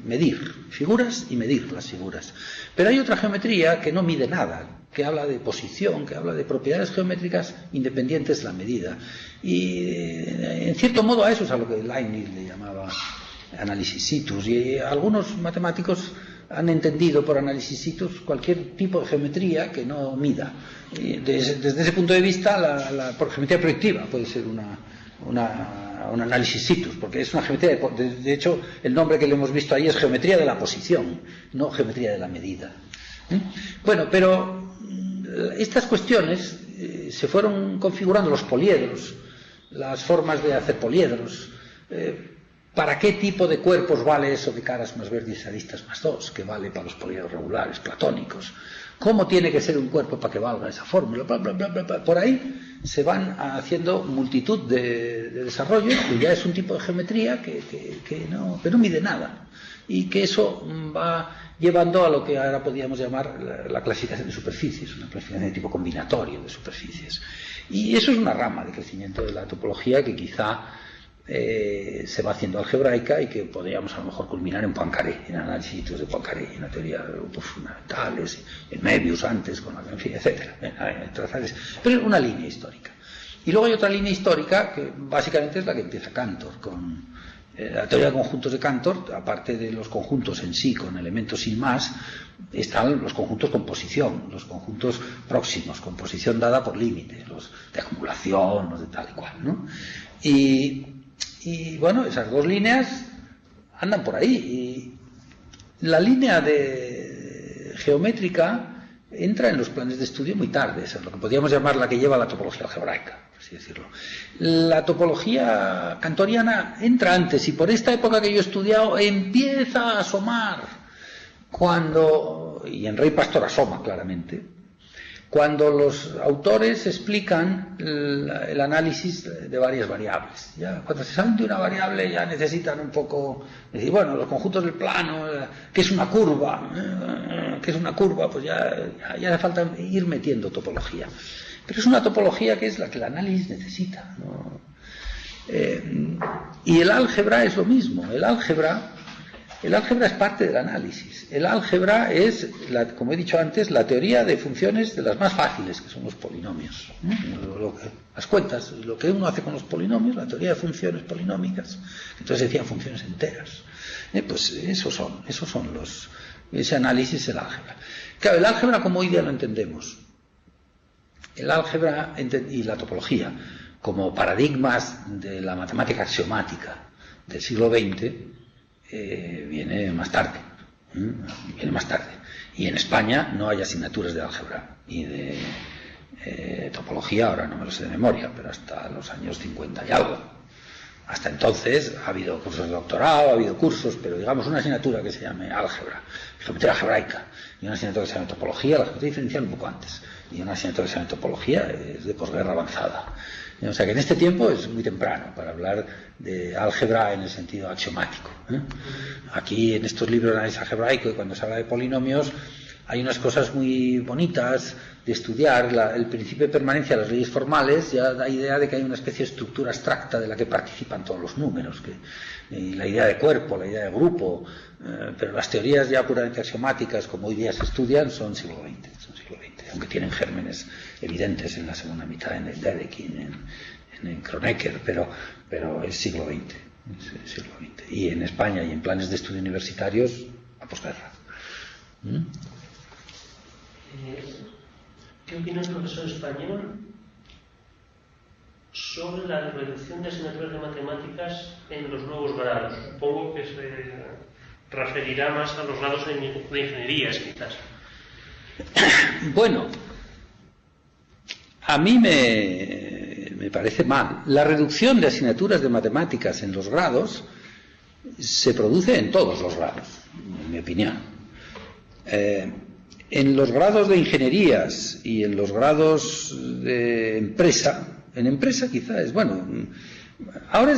medir figuras y medir las figuras. Pero hay otra geometría que no mide nada, que habla de posición, que habla de propiedades geométricas independientes de la medida. Y en cierto modo a eso es a lo que Leibniz le llamaba análisis situs. Y algunos matemáticos han entendido por análisis situs cualquier tipo de geometría que no mida. Y desde ese punto de vista, por geometría proyectiva puede ser un análisis situs, porque es una geometría de hecho el nombre que le hemos visto ahí es geometría de la posición, no geometría de la medida. Bueno, pero estas cuestiones se fueron configurando, los poliedros, las formas de hacer poliedros, para qué tipo de cuerpos vale eso de caras más vértices, aristas más 2, que vale para los poliedros regulares platónicos, cómo tiene que ser un cuerpo para que valga esa fórmula, bla, bla, bla, bla, bla. Por ahí se van haciendo multitud de desarrollos, que ya es un tipo de geometría que no mide nada, y que eso va llevando a lo que ahora podríamos llamar la clasificación de superficies, una clasificación de tipo combinatorio de superficies. Y eso es una rama de crecimiento de la topología que quizá se va haciendo algebraica y que podríamos a lo mejor culminar en Poincaré, en análisis de Poincaré, en la teoría de grupos fundamentales, en Möbius antes, con la grafía, etc. Pero es una línea histórica. Y luego hay otra línea histórica que básicamente es la que empieza Cantor, con la teoría de conjuntos de Cantor. Aparte de los conjuntos en sí, con elementos sin más, están los conjuntos con posición, los conjuntos próximos, con posición dada por límites, los de acumulación, los de tal y cual, ¿no? Y bueno, esas dos líneas andan por ahí. Y la línea de geométrica entra en los planes de estudio muy tarde. Es lo que podríamos llamar la que lleva la topología algebraica, por así decirlo. La topología cantoriana entra antes, y por esta época que yo he estudiado empieza a asomar y en Rey Pastor asoma claramente, cuando los autores explican el análisis de varias variables. Ya, cuando se saben de una variable ya necesitan un poco decir, bueno, los conjuntos del plano, ¿qué es una curva? ¿Qué es una curva? Pues ya hace falta ir metiendo topología. Pero es una topología que es la que el análisis necesita, ¿no? Y el álgebra es lo mismo. El álgebra es parte del análisis. El álgebra es, como he dicho antes, la teoría de funciones de las más fáciles, que son los polinomios. Las cuentas, lo que uno hace con los polinomios, la teoría de funciones polinómicas. Entonces decían funciones enteras. Pues ese análisis es el álgebra. Claro, el álgebra como hoy día lo entendemos. El álgebra y la topología como paradigmas de la matemática axiomática del siglo XX viene más tarde. Y en España no hay asignaturas de álgebra y de topología, ahora no me lo sé de memoria, pero hasta los años 50 y algo. Hasta entonces ha habido cursos de doctorado, ha habido cursos, pero digamos una asignatura que se llame álgebra, geometría algebraica, y una asignatura que se llame topología, la geometría diferencial un poco antes, y una asignatura que se llame topología es de posguerra avanzada. O sea que en este tiempo es muy temprano para hablar de álgebra en el sentido axiomático. Aquí en estos libros de análisis algebraico, y cuando se habla de polinomios, hay unas cosas muy bonitas de estudiar. El principio de permanencia de las leyes formales ya da idea de que hay una especie de estructura abstracta de la que participan todos los números, y la idea de cuerpo, la idea de grupo, pero las teorías ya puramente axiomáticas, como hoy día se estudian, son siglo XX, aunque tienen gérmenes evidentes en la segunda mitad, en el Dedekind, en Kronecker, pero es siglo XX. Y en España y en planes de estudio universitarios, a posguerra. ¿Qué opina el profesor español sobre la reducción de asignaturas de matemáticas en los nuevos grados? Supongo que se referirá más a los grados de ingenierías, quizás. Bueno, a mí me parece mal. La reducción de asignaturas de matemáticas en los grados se produce en todos los grados, en mi opinión. En los grados de ingenierías y en los grados de empresa, en empresa quizás, bueno, ahora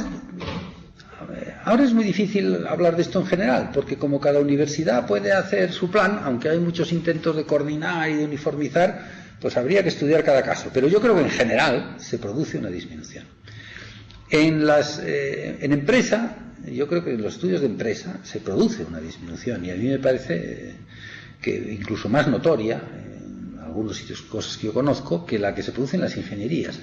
es muy difícil hablar de esto en general, porque como cada universidad puede hacer su plan, aunque hay muchos intentos de coordinar y de uniformizar, pues habría que estudiar cada caso. Pero yo creo que en general se produce una disminución. En empresa, yo creo que en los estudios de empresa se produce una disminución, y a mí me parece que incluso más notoria, en algunos sitios, cosas que yo conozco, que la que se produce en las ingenierías.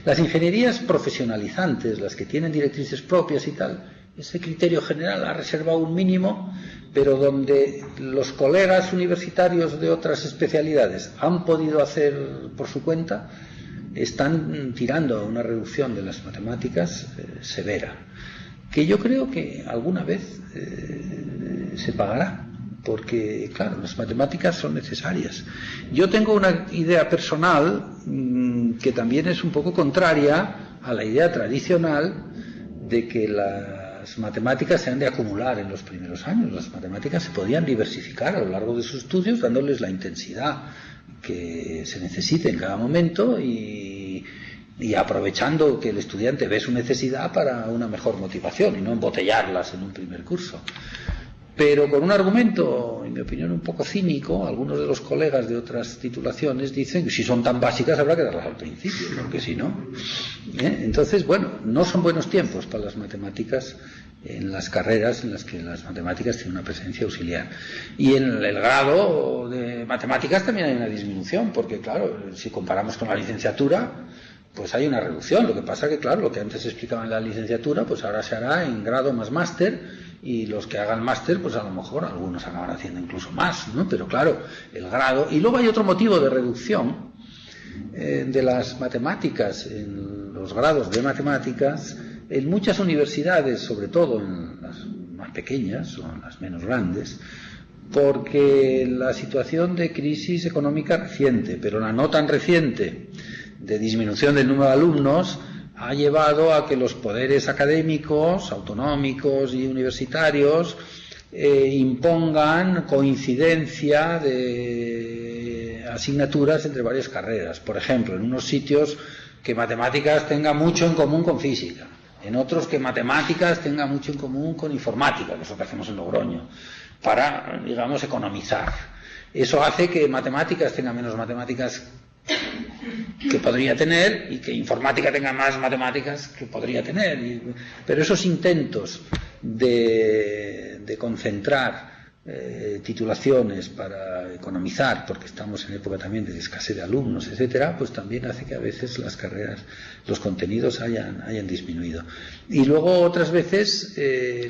Las ingenierías profesionalizantes, las que tienen directrices propias y tal, ese criterio general ha reservado un mínimo, pero donde los colegas universitarios de otras especialidades han podido hacer por su cuenta, están tirando a una reducción de las matemáticas severa, que yo creo que alguna vez se pagará. Porque, claro, las matemáticas son necesarias. Yo tengo una idea personal que también es un poco contraria a la idea tradicional de que las matemáticas se han de acumular en los primeros años. Las matemáticas se podían diversificar a lo largo de sus estudios, dándoles la intensidad que se necesite en cada momento y aprovechando que el estudiante ve su necesidad para una mejor motivación y no embotellarlas en un primer curso. Pero con un argumento, en mi opinión, un poco cínico, algunos de los colegas de otras titulaciones dicen que si son tan básicas habrá que darlas al principio, porque si no. Entonces, bueno, no son buenos tiempos para las matemáticas en las carreras en las que las matemáticas tienen una presencia auxiliar. Y en el grado de matemáticas también hay una disminución, porque claro, si comparamos con la licenciatura, pues hay una reducción. Lo que pasa que, claro, lo que antes se explicaba en la licenciatura, pues ahora se hará en grado más máster, y los que hagan máster, pues a lo mejor algunos acaban haciendo incluso más, ¿no? Pero claro, el grado. Y luego hay otro motivo de reducción de las matemáticas en los grados de matemáticas en muchas universidades, sobre todo en las más pequeñas o en las menos grandes, porque la situación de crisis económica reciente, pero la no tan reciente, de disminución del número de alumnos, ha llevado a que los poderes académicos, autonómicos y universitarios impongan coincidencia de asignaturas entre varias carreras. Por ejemplo, en unos sitios que matemáticas tenga mucho en común con física, en otros que matemáticas tenga mucho en común con informática, que es lo que hacemos en Logroño, para, digamos, economizar. Eso hace que matemáticas tenga menos matemáticas que podría tener y que informática tenga más matemáticas que podría tener. Pero esos intentos de concentrar titulaciones para economizar, porque estamos en época también de escasez de alumnos, etcétera, pues también hace que a veces las carreras, los contenidos hayan disminuido. Y luego otras veces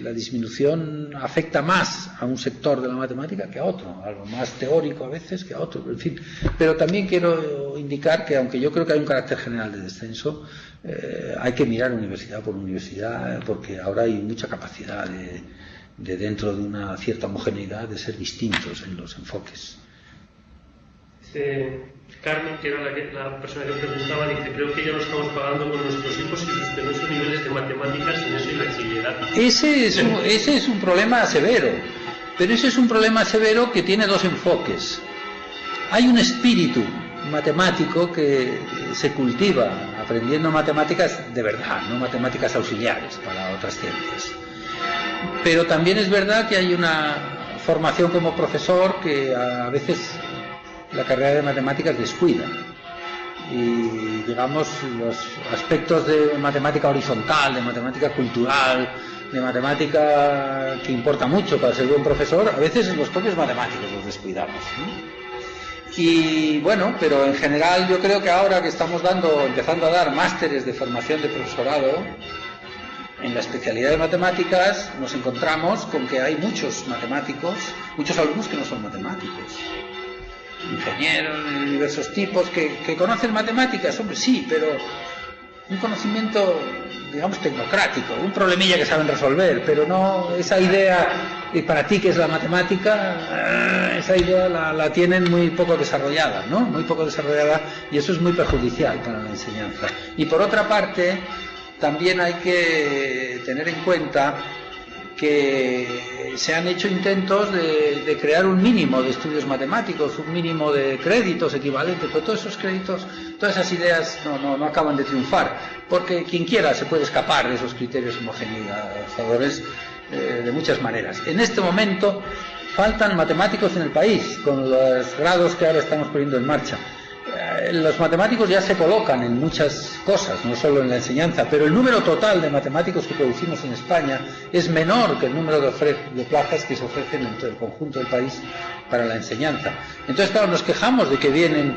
la disminución afecta más a un sector de la matemática que a otro, algo más teórico a veces que a otro, en fin. Pero también quiero indicar que, aunque yo creo que hay un carácter general de descenso, hay que mirar universidad por universidad, porque ahora hay mucha capacidad de dentro de una cierta homogeneidad de ser distintos en los enfoques. Carmen, que era la persona que preguntaba, dice: creo que ya lo estamos pagando con nuestros hijos y sus penosos niveles de matemáticas en eso y bachillerato. Ese es un problema severo, pero ese es un problema severo que tiene dos enfoques. Hay un espíritu matemático que se cultiva aprendiendo matemáticas de verdad, no matemáticas auxiliares para otras ciencias. Pero también es verdad que hay una formación como profesor que a veces la carrera de matemáticas descuida. Y digamos los aspectos de matemática horizontal, de matemática cultural, de matemática que importa mucho para ser buen profesor, a veces los propios matemáticos los descuidamos, ¿no? Y bueno, pero en general yo creo que ahora que estamos empezando a dar másteres de formación de profesorado en la especialidad de matemáticas, nos encontramos con que hay muchos matemáticos, muchos alumnos que no son matemáticos, ingenieros de diversos tipos que conocen matemáticas, hombre, sí, pero un conocimiento, digamos, tecnocrático, un problemilla que saben resolver, pero no esa idea, y para ti que es la matemática, esa idea la tienen muy poco desarrollada, ¿no? Muy poco desarrollada, y eso es muy perjudicial para la enseñanza. Y por otra parte, también hay que tener en cuenta que se han hecho intentos de crear un mínimo de estudios matemáticos, un mínimo de créditos equivalentes, pero todos esos créditos, todas esas ideas no acaban de triunfar, porque quien quiera se puede escapar de esos criterios homogeneizadores de muchas maneras. En este momento faltan matemáticos en el país, con los grados que ahora estamos poniendo en marcha. Los matemáticos ya se colocan en muchas cosas, no solo en la enseñanza, pero el número total de matemáticos que producimos en España es menor que el número de plazas que se ofrecen en todo el conjunto del país para la enseñanza. Entonces, claro, nos quejamos de que vienen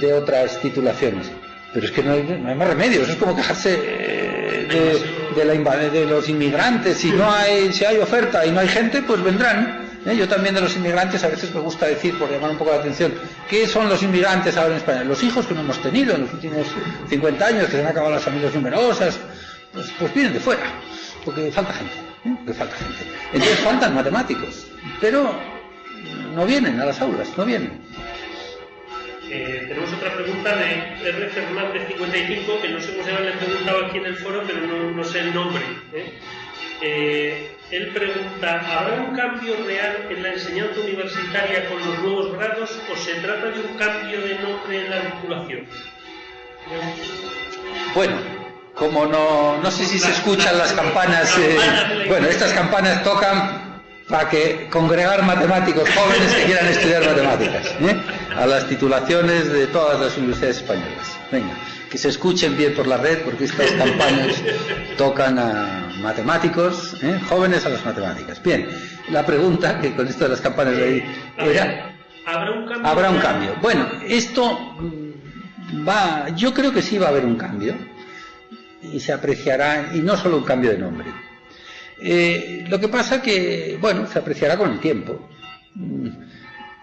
de otras titulaciones, pero es que no hay más remedio. Eso es como quejarse de los inmigrantes. Si hay oferta y no hay gente, pues vendrán. Yo también de los inmigrantes a veces me gusta decir, por llamar un poco la atención, ¿qué son los inmigrantes ahora en España? Los hijos que no hemos tenido en los últimos 50 años, que se han acabado las familias numerosas, pues vienen de fuera, porque falta gente, Entonces faltan matemáticos, pero no vienen a las aulas, no vienen. Tenemos otra pregunta de R. Fernández 55, que no sé cómo se llama, le he preguntado aquí en el foro, pero no sé el nombre. Él pregunta, ¿habrá un cambio real en la enseñanza universitaria con los nuevos grados o se trata de un cambio de nombre en la vinculación? Bueno, como no sé si se escuchan las campanas, bueno, estas campanas tocan para que congregar matemáticos jóvenes que quieran estudiar matemáticas, a las titulaciones de todas las universidades españolas. Venga, que se escuchen bien por la red, porque estas campanas tocan a matemáticos, jóvenes a las matemáticas. Bien, la pregunta, que con esto de las campanas de ahí era, ¿habrá un cambio? Bueno, esto yo creo que sí va a haber un cambio, y se apreciará, y no solo un cambio de nombre. Lo que pasa que, bueno, se apreciará con el tiempo.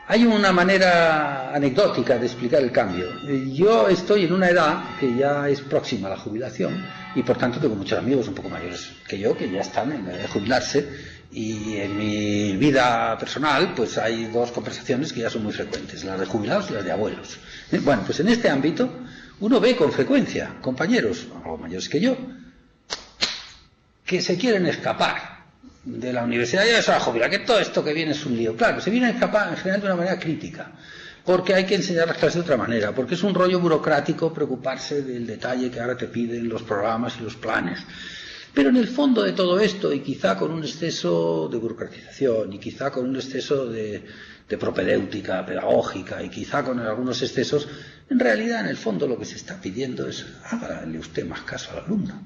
Hay una manera anecdótica de explicar el cambio. Yo estoy en una edad que ya es próxima a la jubilación y por tanto tengo muchos amigos un poco mayores que yo que ya están en la edad de jubilarse, y en mi vida personal pues hay dos conversaciones que ya son muy frecuentes, las de jubilados y las de abuelos. Bueno, pues en este ámbito uno ve con frecuencia compañeros, algo mayores que yo, que se quieren escapar de la universidad. Ya se va a jubilar, que todo esto que viene es un lío. Claro, se viene a escapar en general de una manera crítica, porque hay que enseñar las clases de otra manera, porque es un rollo burocrático preocuparse del detalle que ahora te piden los programas y los planes. Pero en el fondo de todo esto, y quizá con un exceso de burocratización, y quizá con un exceso de propedéutica pedagógica, y quizá con algunos excesos, en realidad en el fondo lo que se está pidiendo es hágale usted más caso al alumno.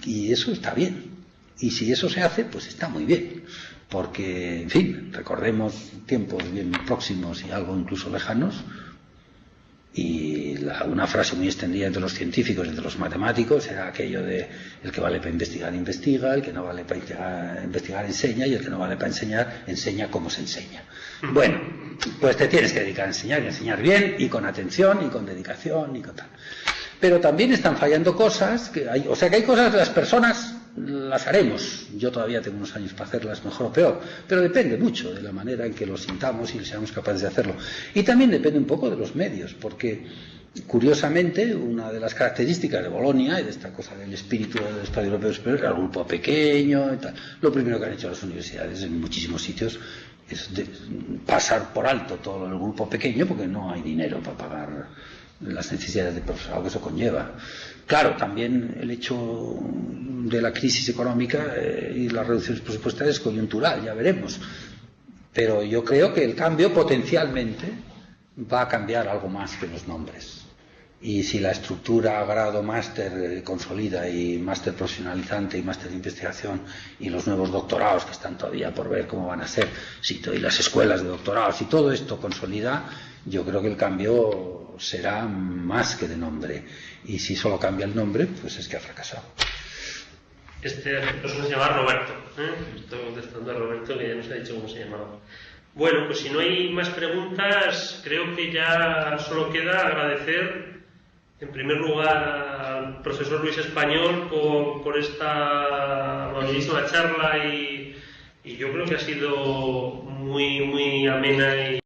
Y eso está bien. Y si eso se hace, pues está muy bien. Porque, en fin, recordemos tiempos bien próximos y algo incluso lejanos, y una frase muy extendida entre los científicos y entre los matemáticos era aquello de el que vale para investigar, investiga, el que no vale para investigar, enseña, y el que no vale para enseñar, enseña cómo se enseña. Bueno, pues te tienes que dedicar a enseñar, y enseñar bien, y con atención, y con dedicación, y con tal. Pero también están fallando cosas, que hay cosas que las personas las haremos. Yo todavía tengo unos años para hacerlas mejor o peor, pero depende mucho de la manera en que lo sintamos y seamos capaces de hacerlo. Y también depende un poco de los medios, porque curiosamente una de las características de Bolonia y de esta cosa del espíritu del Espacio Europeo Superior era el grupo pequeño y tal. Lo primero que han hecho las universidades en muchísimos sitios es pasar por alto todo el grupo pequeño, porque no hay dinero para pagar las necesidades de profesorado que eso conlleva. Claro, también el hecho de la crisis económica y las reducciones presupuestarias es coyuntural, ya veremos. Pero yo creo que el cambio potencialmente va a cambiar algo más que los nombres. Y si la estructura grado máster consolida y máster profesionalizante y máster de investigación y los nuevos doctorados que están todavía por ver cómo van a ser, y las escuelas de doctorados, si todo esto consolida, yo creo que el cambio será más que de nombre. Y si solo cambia el nombre, pues es que ha fracasado. Este persona se llama Roberto, Estoy contestando a Roberto, que ya nos ha dicho cómo se llamaba. Bueno, pues si no hay más preguntas, creo que ya solo queda agradecer en primer lugar al profesor Luis Español por esta amabilísima charla y yo creo que ha sido muy amena y